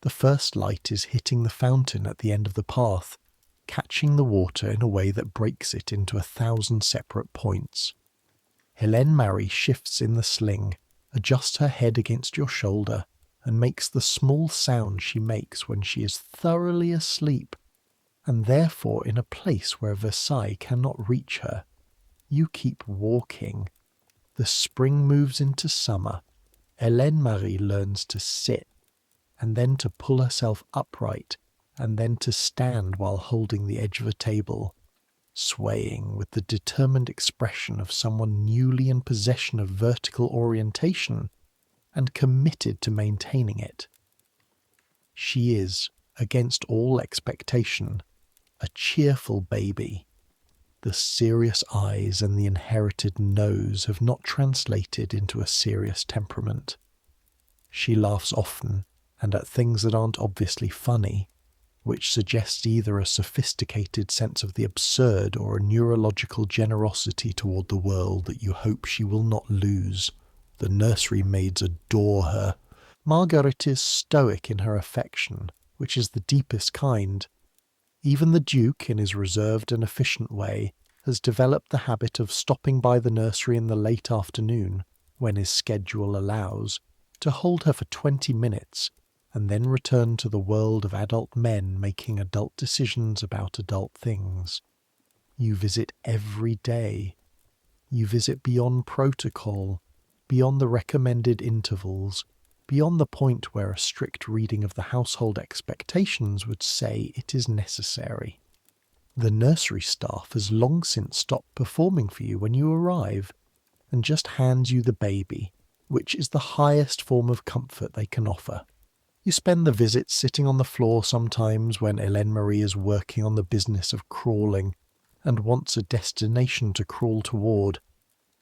The first light is hitting the fountain at the end of the path, catching the water in a way that breaks it into 1,000 separate points. Hélène Marie shifts in the sling, adjusts her head against your shoulder, and makes the small sound she makes when she is thoroughly asleep, and therefore in a place where Versailles cannot reach her. You keep walking. The spring moves into summer. Hélène Marie learns to sit, and then to pull herself upright, and then to stand while holding the edge of a table, swaying with the determined expression of someone newly in possession of vertical orientation and committed to maintaining it. She is, against all expectation, a cheerful baby. The serious eyes and the inherited nose have not translated into a serious temperament. She laughs often, and at things that aren't obviously funny, which suggests either a sophisticated sense of the absurd or a neurological generosity toward the world that you hope she will not lose. The nursery maids adore her. Margaret is stoic in her affection, which is the deepest kind. Even the Duke, in his reserved and efficient way, has developed the habit of stopping by the nursery in the late afternoon, when his schedule allows, to hold her for 20 minutes, and then return to the world of adult men making adult decisions about adult things. You visit every day. You visit beyond protocol, beyond the recommended intervals, beyond the point where a strict reading of the household expectations would say it is necessary. The nursery staff has long since stopped performing for you when you arrive, and just hands you the baby, which is the highest form of comfort they can offer. You spend the visit sitting on the floor sometimes when Hélène Marie is working on the business of crawling and wants a destination to crawl toward,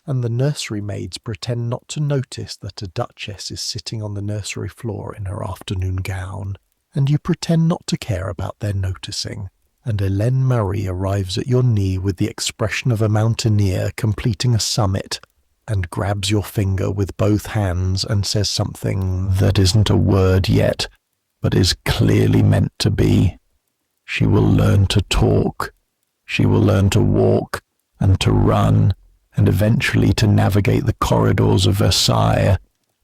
and the nursery maids pretend not to notice that a duchess is sitting on the nursery floor in her afternoon gown, and you pretend not to care about their noticing, and Hélène Marie arrives at your knee with the expression of a mountaineer completing a summit, and grabs your finger with both hands and says something that isn't a word yet, but is clearly meant to be. She will learn to talk. She will learn to walk and to run, and eventually to navigate the corridors of Versailles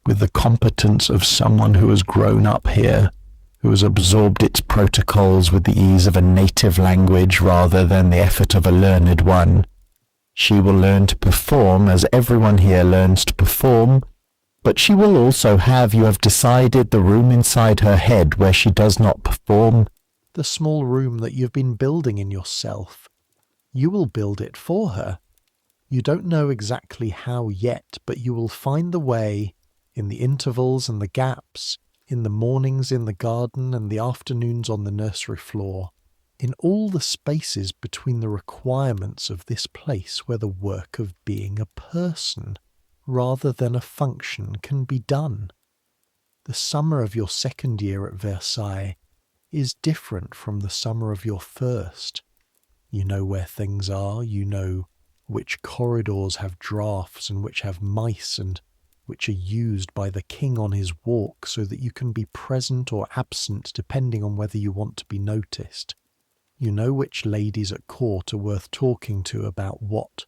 with the competence of someone who has grown up here, who has absorbed its protocols with the ease of a native language rather than the effort of a learned one. She will learn to perform as everyone here learns to perform, but she will also have, you have decided, the room inside her head where she does not perform. The small room that you've been building in yourself. You will build it for her. You don't know exactly how yet, but you will find the way, in the intervals and the gaps, in the mornings in the garden and the afternoons on the nursery floor, in all the spaces between the requirements of this place where the work of being a person, rather than a function, can be done. The summer of your second year at Versailles is different from the summer of your first. You know where things are, you know which corridors have draughts and which have mice, and which are used by the king on his walk so that you can be present or absent depending on whether you want to be noticed. You know which ladies at court are worth talking to about what,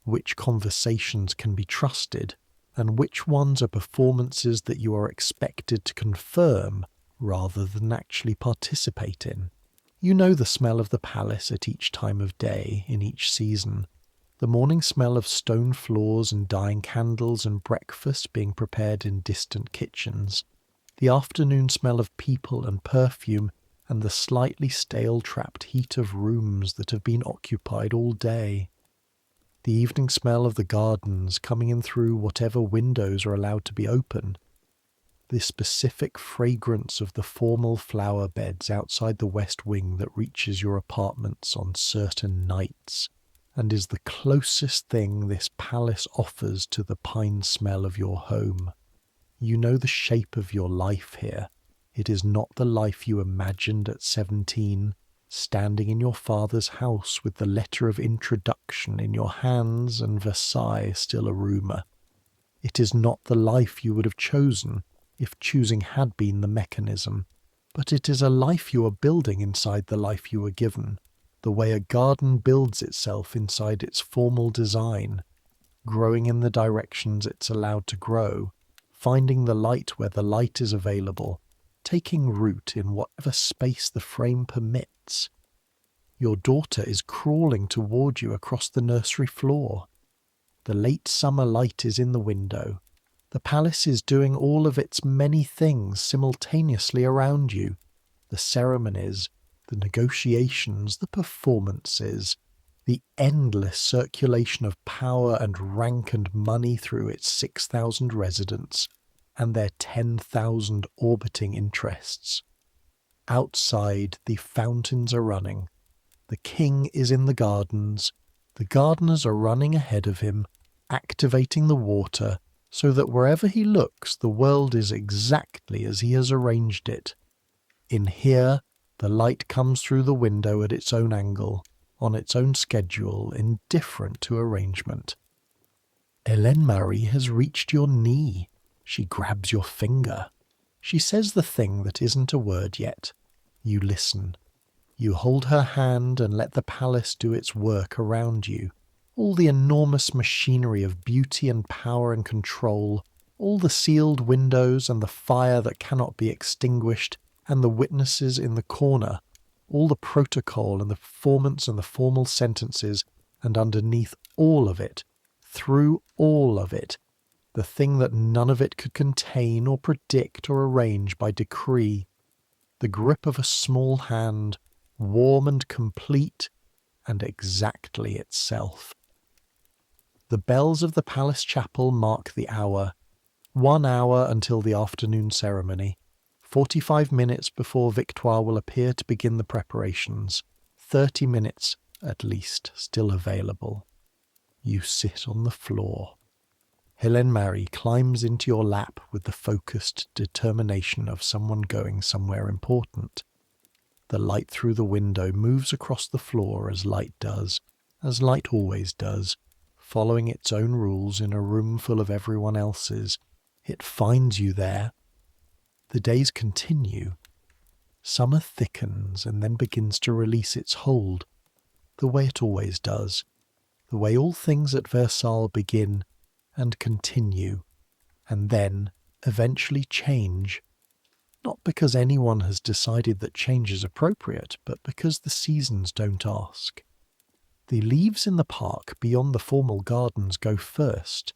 which conversations can be trusted, and which ones are performances that you are expected to confirm rather than actually participate in. You know the smell of the palace at each time of day, in each season. The morning smell of stone floors and dying candles and breakfast being prepared in distant kitchens. The afternoon smell of people and perfume, and the slightly stale-trapped heat of rooms that have been occupied all day. The evening smell of the gardens coming in through whatever windows are allowed to be open. The specific fragrance of the formal flower beds outside the west wing that reaches your apartments on certain nights, and is the closest thing this palace offers to the pine smell of your home. You know the shape of your life here. It is not the life you imagined at 17, standing in your father's house with the letter of introduction in your hands and Versailles still a rumour. It is not the life you would have chosen if choosing had been the mechanism, but it is a life you are building inside the life you were given, the way a garden builds itself inside its formal design, growing in the directions it's allowed to grow, finding the light where the light is available, taking root in whatever space the frame permits. Your daughter is crawling toward you across the nursery floor. The late summer light is in the window. The palace is doing all of its many things simultaneously around you. The ceremonies, the negotiations, the performances, the endless circulation of power and rank and money through its 6,000 residents and their 10,000 orbiting interests. Outside, the fountains are running. The king is in the gardens. The gardeners are running ahead of him, activating the water so that wherever he looks, the world is exactly as he has arranged it. In here, the light comes through the window at its own angle, on its own schedule, indifferent to arrangement. Hélène Marie has reached your knee. She grabs your finger. She says the thing that isn't a word yet. You listen. You hold her hand and let the palace do its work around you. All the enormous machinery of beauty and power and control, all the sealed windows and the fire that cannot be extinguished, and the witnesses in the corner, all the protocol and the performance and the formal sentences, and underneath all of it, through all of it, the thing that none of it could contain or predict or arrange by decree, the grip of a small hand, warm and complete, and exactly itself. The bells of the palace chapel mark the hour, 1 hour until the afternoon ceremony, 45 minutes before Victoire will appear to begin the preparations, 30 minutes, at least, still available. You sit on the floor. Hélène Marie climbs into your lap with the focused determination of someone going somewhere important. The light through the window moves across the floor as light does, as light always does, following its own rules in a room full of everyone else's. It finds you there. The days continue. Summer thickens and then begins to release its hold, the way it always does, the way all things at Versailles begin and continue, and then eventually change, not because anyone has decided that change is appropriate, but because the seasons don't ask. The leaves in the park beyond the formal gardens go first,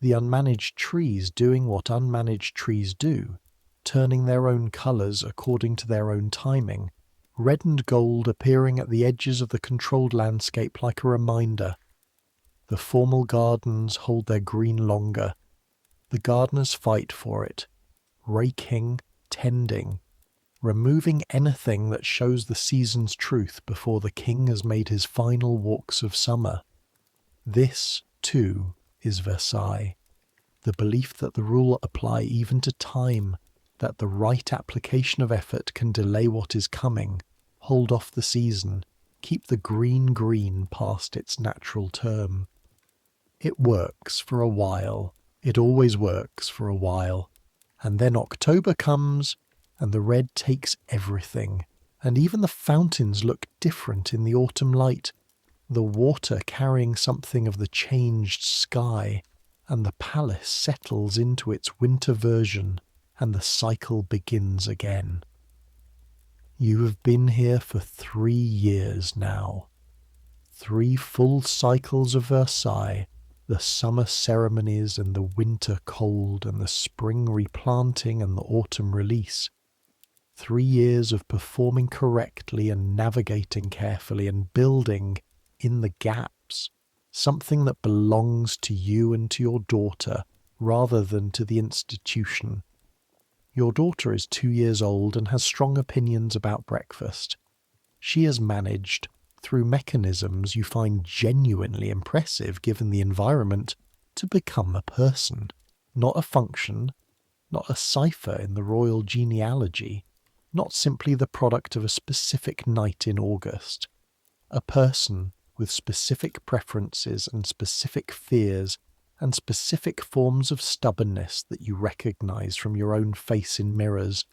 the unmanaged trees doing what unmanaged trees do, turning their own colours according to their own timing, red and gold appearing at the edges of the controlled landscape like a reminder. The formal gardens hold their green longer. The gardeners fight for it, raking, tending, removing anything that shows the season's truth before the king has made his final walks of summer. This, too, is Versailles. The belief that the rule apply even to time, that the right application of effort can delay what is coming, hold off the season, keep the green past its natural term. It works for a while, It always works for a while, and then October comes, and the red takes everything, and even the fountains look different in the autumn light, the water carrying something of the changed sky, and the palace settles into its winter version, and the cycle begins again. You have been here for 3 years now. 3 full cycles of Versailles, the summer ceremonies and the winter cold and the spring replanting and the autumn release. 3 years of performing correctly and navigating carefully and building, in the gaps, something that belongs to you and to your daughter rather than to the institution. Your daughter is 2 years old and has strong opinions about breakfast. She has managed, through mechanisms you find genuinely impressive given the environment, to become a person, not a function, not a cipher in the royal genealogy, not simply the product of a specific night in August. A person with specific preferences and specific fears and specific forms of stubbornness that you recognize from your own face in mirrors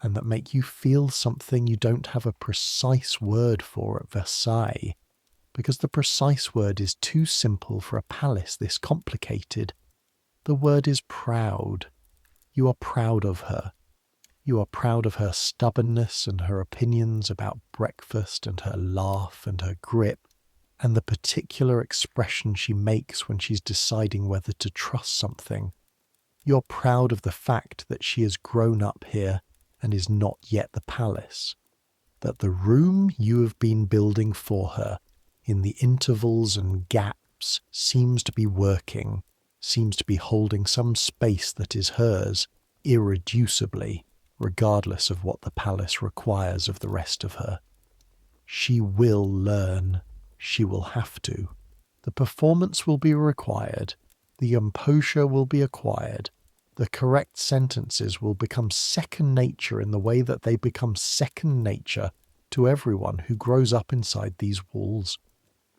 and that make you feel something you don't have a precise word for at Versailles, because the precise word is too simple for a palace this complicated. The word is proud. You are proud of her. You are proud of her stubbornness and her opinions about breakfast and her laugh and her grip and the particular expression she makes when she's deciding whether to trust something. You're proud of the fact that she has grown up here and is not yet the palace, that the room you have been building for her in the intervals and gaps seems to be working, seems to be holding some space that is hers irreducibly, regardless of what the palace requires of the rest of her. She will learn. She will have to. The performance will be required. The composure will be acquired. The correct sentences will become second nature in the way that they become second nature to everyone who grows up inside these walls.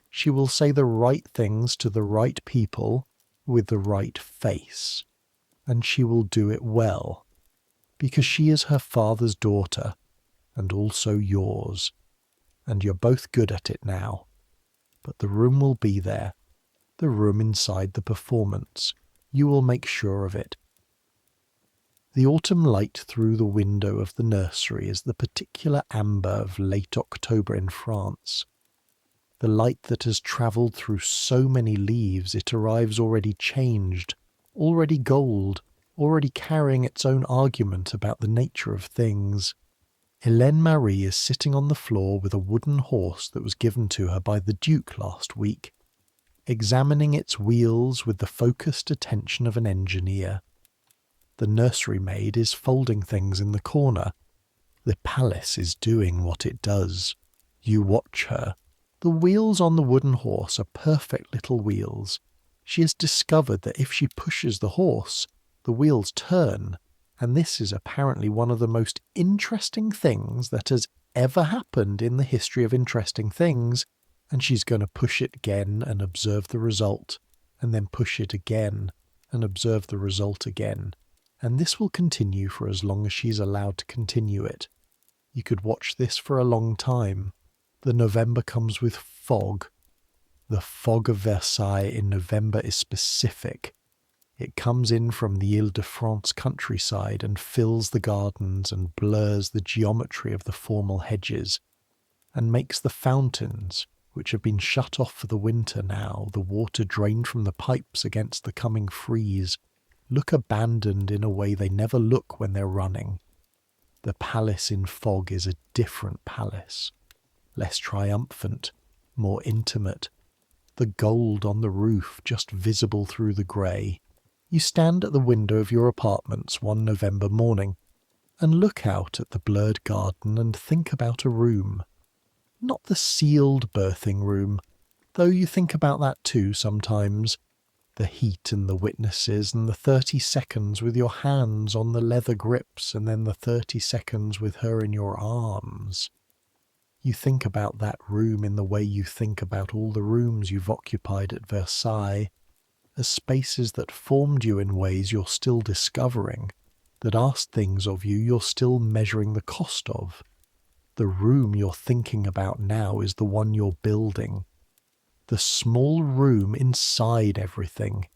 She will say the right things to the right people with the right face, and she will do it well, because she is her father's daughter and also yours, and you're both good at it now. But the room will be there, the room inside the performance. You will make sure of it. The autumn light through the window of the nursery is the particular amber of late October in France. The light that has travelled through so many leaves, it arrives already changed, already gold, already carrying its own argument about the nature of things. Hélène Marie is sitting on the floor with a wooden horse that was given to her by the Duke last week, examining its wheels with the focused attention of an engineer. The nursery maid is folding things in the corner. The palace is doing what it does. You watch her. The wheels on the wooden horse are perfect little wheels. She has discovered that if she pushes the horse, the wheels turn, and this is apparently one of the most interesting things that has ever happened in the history of interesting things, and she's going to push it again and observe the result, and then push it again and observe the result again. And this will continue for as long as she's allowed to continue it. You could watch this for a long time. The November comes with fog. The fog of Versailles in November is specific. It comes in from the Ile-de-France countryside and fills the gardens and blurs the geometry of the formal hedges, and makes the fountains, which have been shut off for the winter now, the water drained from the pipes against the coming freeze, look abandoned in a way they never look when they're running. The palace in fog is a different palace, less triumphant, more intimate. The gold on the roof just visible through the grey. You stand at the window of your apartments one November morning and look out at the blurred garden and think about a room. Not the sealed birthing room, though you think about that too sometimes. The heat and the witnesses and the 30 seconds with your hands on the leather grips and then the 30 seconds with her in your arms. You think about that room in the way you think about all the rooms you've occupied at Versailles, as spaces that formed you in ways you're still discovering, that asked things of you you're still measuring the cost of. The room you're thinking about now is the one you're building. The small room inside everything,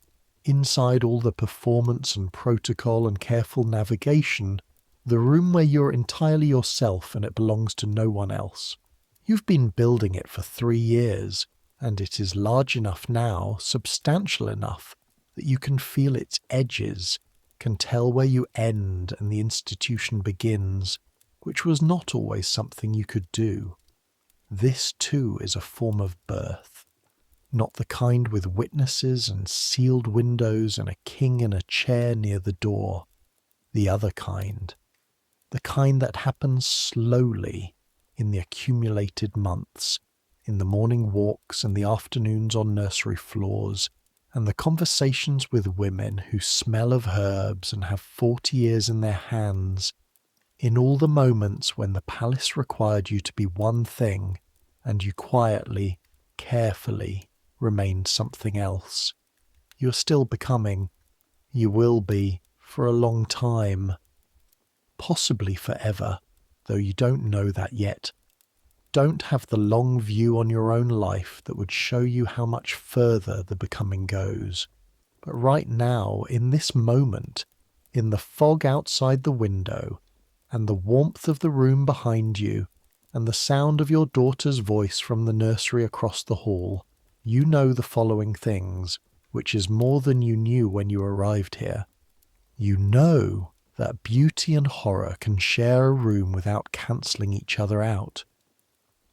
inside all the performance and protocol and careful navigation, the room where you're entirely yourself and it belongs to no one else. You've been building it for 3 years, and it is large enough now, substantial enough, that you can feel its edges, can tell where you end and the institution begins, which was not always something you could do. This too is a form of birth. Not the kind with witnesses and sealed windows and a king in a chair near the door. The other kind. The kind that happens slowly in the accumulated months, in the morning walks and the afternoons on nursery floors, and the conversations with women who smell of herbs and have 40 years in their hands, in all the moments when the palace required you to be one thing, and you quietly, carefully, remained something else. You're still becoming. You will be, for a long time. Possibly forever, though you don't know that yet. Don't have the long view on your own life that would show you how much further the becoming goes. But right now, in this moment, in the fog outside the window, and the warmth of the room behind you, and the sound of your daughter's voice from the nursery across the hall, you know the following things, which is more than you knew when you arrived here. You know that beauty and horror can share a room without cancelling each other out.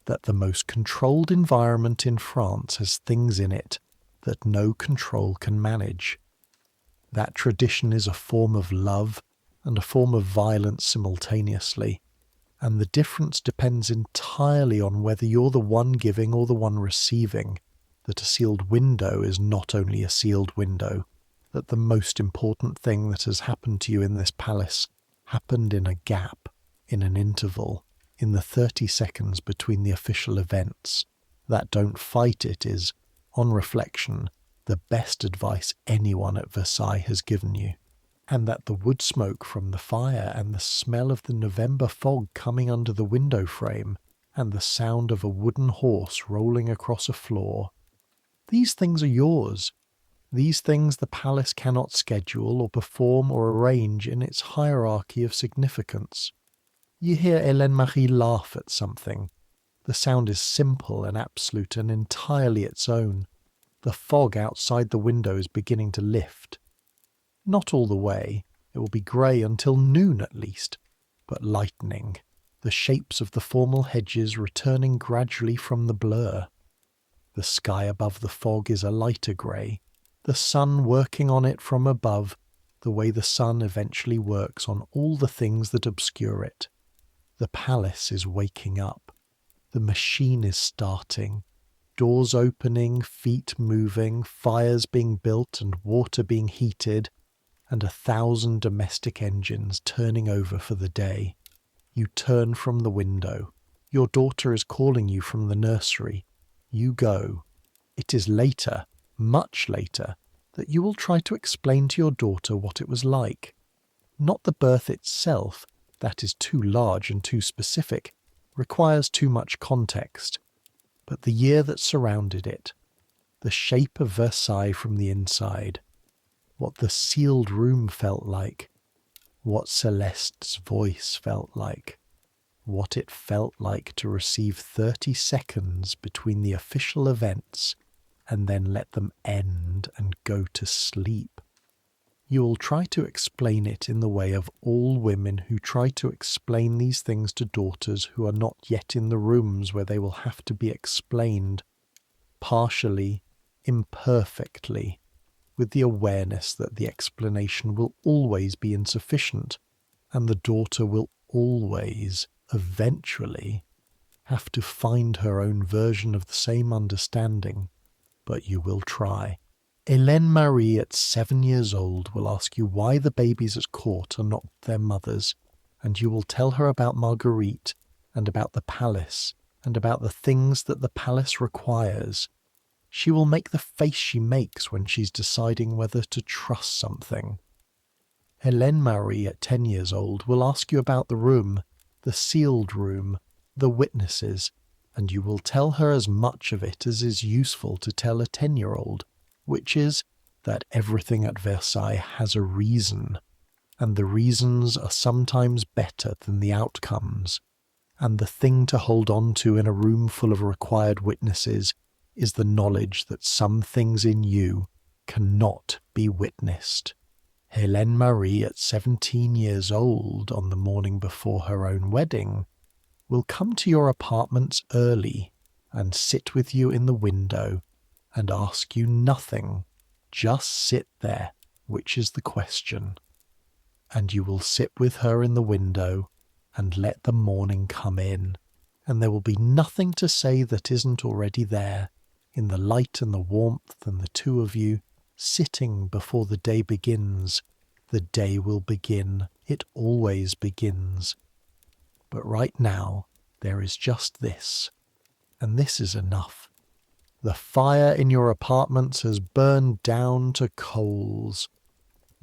That the most controlled environment in France has things in it that no control can manage. That tradition is a form of love and a form of violence simultaneously, and the difference depends entirely on whether you're the one giving or the one receiving, that a sealed window is not only a sealed window, that the most important thing that has happened to you in this palace happened in a gap, in an interval, in the 30 seconds between the official events. That don't fight it is, on reflection, the best advice anyone at Versailles has given you. And that the wood smoke from the fire and the smell of the November fog coming under the window frame and the sound of a wooden horse rolling across a floor, these things are yours. These things the palace cannot schedule or perform or arrange in its hierarchy of significance. You hear Hélène Marie laugh at something. The sound is simple and absolute and entirely its own. The fog outside the window is beginning to lift. Not all the way. It will be grey until noon at least, but lightening. The shapes of the formal hedges returning gradually from the blur. The sky above the fog is a lighter grey, the sun working on it from above, the way the sun eventually works on all the things that obscure it. The palace is waking up. The machine is starting. Doors opening, feet moving, fires being built and water being heated, and 1,000 domestic engines turning over for the day. You turn from the window. Your daughter is calling you from the nursery. You go. It is later, much later, that you will try to explain to your daughter what it was like. Not the birth itself, that is too large and too specific, requires too much context, but the year that surrounded it, the shape of Versailles from the inside, what the sealed room felt like, what Celeste's voice felt like, what it felt like to receive 30 seconds between the official events and then let them end and go to sleep. You will try to explain it in the way of all women who try to explain these things to daughters who are not yet in the rooms where they will have to be explained, partially, imperfectly, with the awareness that the explanation will always be insufficient, and the daughter will always, eventually, have to find her own version of the same understanding, but you will try. Hélène Marie at 7 years old will ask you why the babies at court are not their mothers, and you will tell her about Marguerite, and about the palace, and about the things that the palace requires. She will make the face she makes when she's deciding whether to trust something. Hélène Marie at 10 years old will ask you about the room, the sealed room, the witnesses, and you will tell her as much of it as is useful to tell a 10-year-old, which is that everything at Versailles has a reason, and the reasons are sometimes better than the outcomes, and the thing to hold on to in a room full of required witnesses is the knowledge that some things in you cannot be witnessed. Hélène Marie, at 17 years old, on the morning before her own wedding, will come to your apartments early and sit with you in the window and ask you nothing. Just sit there, which is the question. And you will sit with her in the window and let the morning come in, and there will be nothing to say that isn't already there, in the light and the warmth and the two of you sitting before the day begins. The day will begin. It always begins. But right now, there is just this, and this is enough. The fire in your apartments has burned down to coals.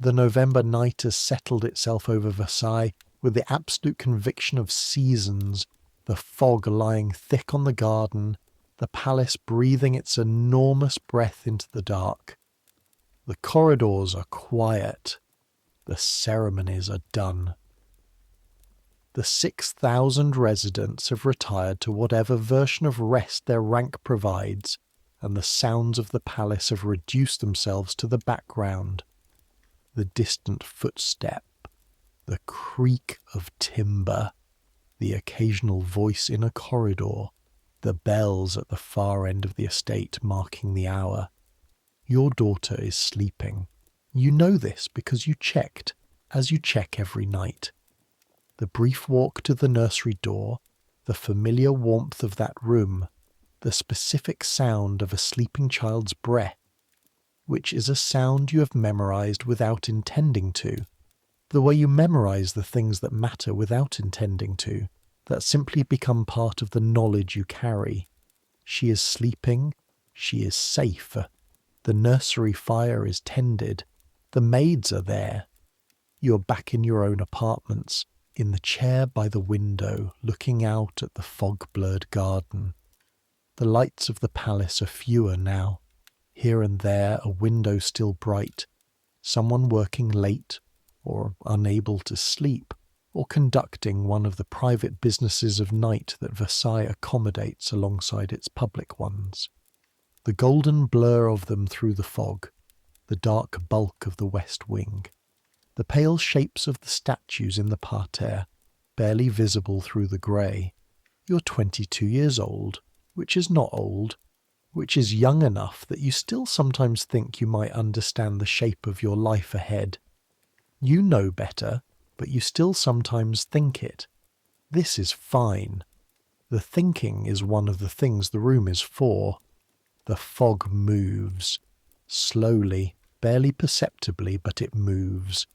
The November night has settled itself over Versailles with the absolute conviction of seasons, the fog lying thick on the garden, the palace breathing its enormous breath into the dark. The corridors are quiet. The ceremonies are done. The 6,000 residents have retired to whatever version of rest their rank provides, and the sounds of the palace have reduced themselves to the background. The distant footstep, the creak of timber, the occasional voice in a corridor, the bells at the far end of the estate marking the hour. Your daughter is sleeping. You know this because you checked, as you check every night. The brief walk to the nursery door, the familiar warmth of that room, the specific sound of a sleeping child's breath, which is a sound you have memorized without intending to, the way you memorize the things that matter without intending to, that simply become part of the knowledge you carry. She is sleeping, she is safe, the nursery fire is tended, the maids are there. You're back in your own apartments, in the chair by the window, looking out at the fog-blurred garden. The lights of the palace are fewer now. Here and there a window still bright, someone working late, or unable to sleep, or conducting one of the private businesses of night that Versailles accommodates alongside its public ones. The golden blur of them through the fog, the dark bulk of the west wing, the pale shapes of the statues in the parterre, barely visible through the grey. You're 22 years old, which is not old, which is young enough that you still sometimes think you might understand the shape of your life ahead. You know better, but you still sometimes think it. This is fine. The thinking is one of the things the room is for. The fog moves. Slowly, barely perceptibly, but it moves.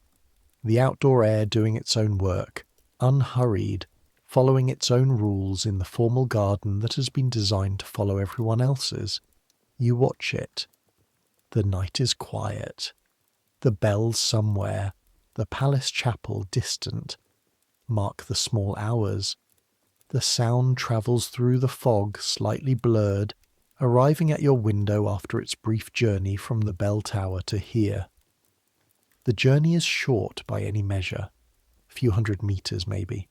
The outdoor air doing its own work, unhurried, following its own rules in the formal garden that has been designed to follow everyone else's. You watch it. The night is quiet. The bells somewhere, the palace chapel distant, mark the small hours. The sound travels through the fog, slightly blurred, arriving at your window after its brief journey from the bell tower to here. The journey is short by any measure, a few hundred meters maybe.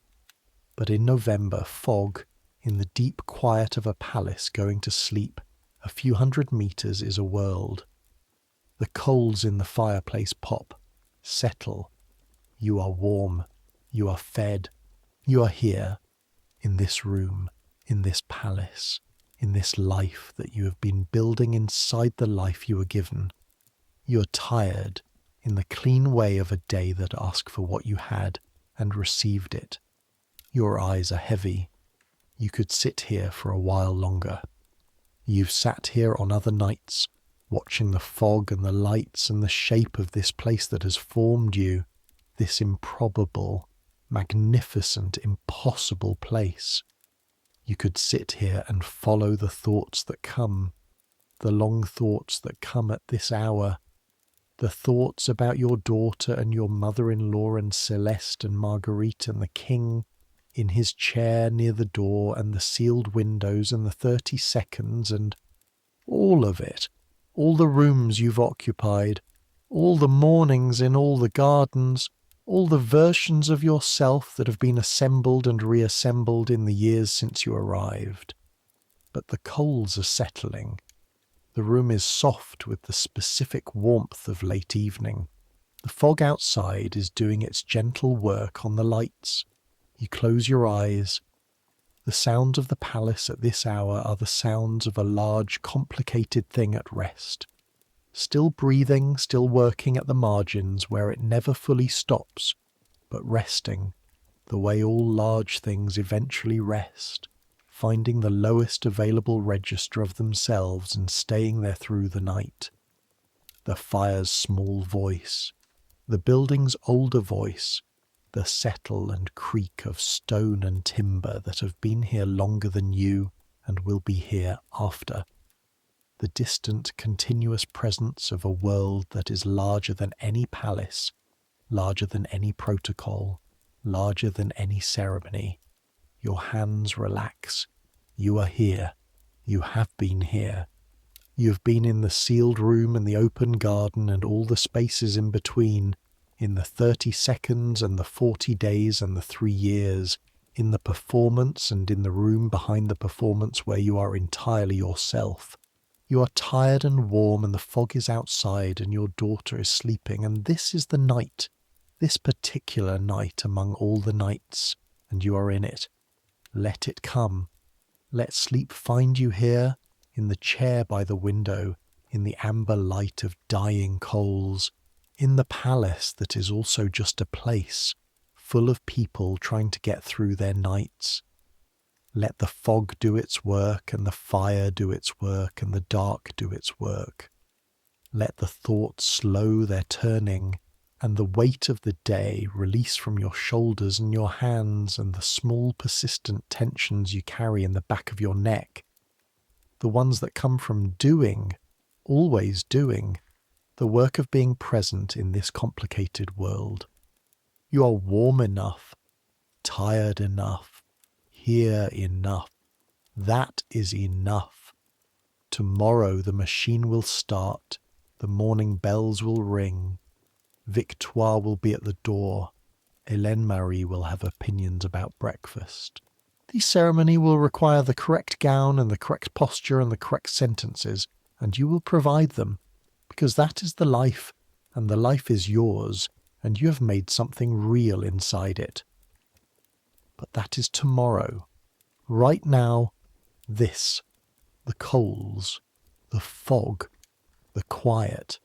But in November, fog, in the deep quiet of a palace going to sleep, a few hundred meters is a world. The coals in the fireplace pop, settle. You are warm, you are fed, you are here, in this room, in this palace, in this life that you have been building inside the life you were given. You are tired, in the clean way of a day that asked for what you had and received it. Your eyes are heavy. You could sit here for a while longer. You've sat here on other nights, watching the fog and the lights and the shape of this place that has formed you, this improbable, magnificent, impossible place. You could sit here and follow the thoughts that come. the long thoughts that come at this hour, the thoughts about your daughter and your mother-in-law and Celeste and Marguerite and the king in his chair near the door and the sealed windows and the 30 seconds and all of it, all the rooms you've occupied, all the mornings in all the gardens, all the versions of yourself that have been assembled and reassembled in the years since you arrived. But the coals are settling. The room is soft with the specific warmth of late evening. The fog outside is doing its gentle work on the lights. You close your eyes. The sounds of the palace at this hour are the sounds of a large, complicated thing at rest. Still breathing, still working at the margins where it never fully stops, but resting, the way all large things eventually rest, finding the lowest available register of themselves and staying there through the night. The fire's small voice, the building's older voice, the settle and creak of stone and timber that have been here longer than you and will be here after. The distant, continuous presence of a world that is larger than any palace, larger than any protocol, larger than any ceremony. Your hands relax. You are here. You have been here. You have been in the sealed room and the open garden and all the spaces in between, in the 30 seconds and the 40 days and the 3 years, in the performance and in the room behind the performance where you are entirely yourself. You are tired and warm and the fog is outside and your daughter is sleeping, and this is the night, this particular night among all the nights, and you are in it. Let it come. Let sleep find you here, in the chair by the window, in the amber light of dying coals, in the palace that is also just a place, full of people trying to get through their nights. Let the fog do its work, and the fire do its work, and the dark do its work. Let the thoughts slow their turning, and the weight of the day release from your shoulders and your hands and the small persistent tensions you carry in the back of your neck. The ones that come from doing, always doing, the work of being present in this complicated world. You are warm enough, tired enough, here enough. That is enough. Tomorrow the machine will start, the morning bells will ring, Victoire will be at the door, Hélène Marie will have opinions about breakfast. The ceremony will require the correct gown and the correct posture and the correct sentences, and you will provide them, because that is the life, and the life is yours, and you have made something real inside it. But that is tomorrow. Right now, this, the coals, the fog, the quiet.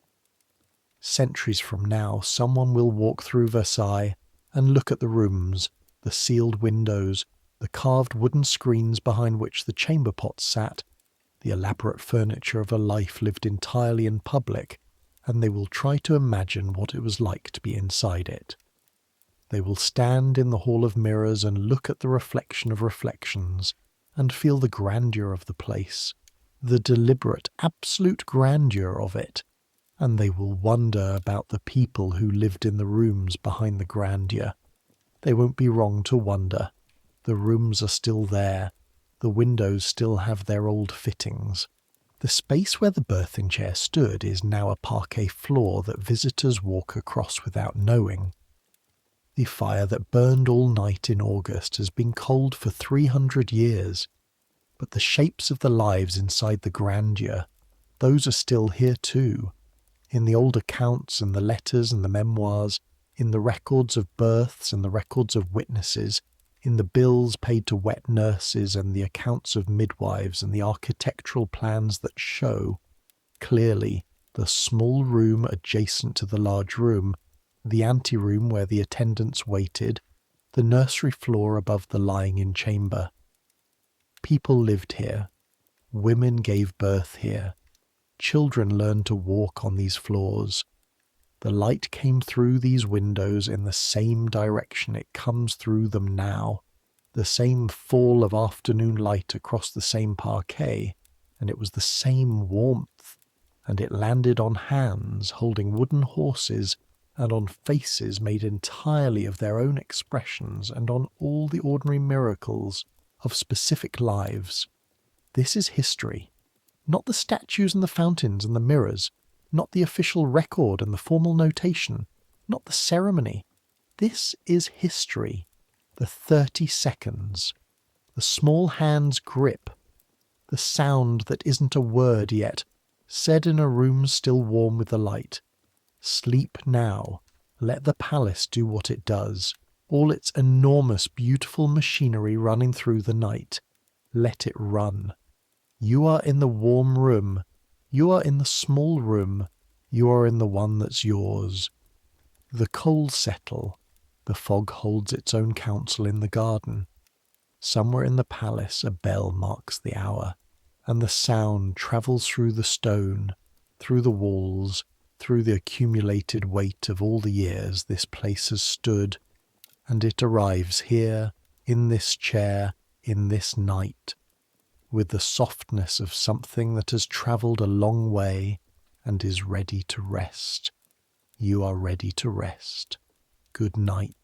Centuries from now, someone will walk through Versailles and look at the rooms, the sealed windows, the carved wooden screens behind which the chamber pots sat, the elaborate furniture of a life lived entirely in public, and they will try to imagine what it was like to be inside it. They will stand in the hall of mirrors and look at the reflection of reflections and feel the grandeur of the place, the deliberate, absolute grandeur of it, and they will wonder about the people who lived in the rooms behind the grandeur. They won't be wrong to wonder. The rooms are still there. The windows still have their old fittings. The space where the birthing chair stood is now a parquet floor that visitors walk across without knowing. The fire that burned all night in August has been cold for 300 years, but the shapes of the lives inside the grandeur, those are still here too, in the old accounts and the letters and the memoirs, in the records of births and the records of witnesses, in the bills paid to wet nurses and the accounts of midwives and the architectural plans that show, clearly, the small room adjacent to the large room, the anteroom where the attendants waited, the nursery floor above the lying-in chamber. People lived here. Women gave birth here. Children learned to walk on these floors. The light came through these windows in the same direction it comes through them now, the same fall of afternoon light across the same parquet, and it was the same warmth, and it landed on hands holding wooden horses, and on faces made entirely of their own expressions, and on all the ordinary miracles of specific lives. This is history. Not the statues and the fountains and the mirrors, not the official record and the formal notation, not the ceremony. This is history. The 30 seconds. The small hand's grip. The sound that isn't a word yet, said in a room still warm with the light. Sleep now. Let the palace do what it does. All its enormous, beautiful machinery running through the night. Let it run. You are in the warm room. You are in the small room. You are in the one that's yours. The coals settle. The fog holds its own counsel in the garden. Somewhere in the palace a bell marks the hour, and the sound travels through the stone, through the walls, through the accumulated weight of all the years this place has stood, and it arrives here, in this chair, in this night, with the softness of something that has travelled a long way and is ready to rest. You are ready to rest. Good night.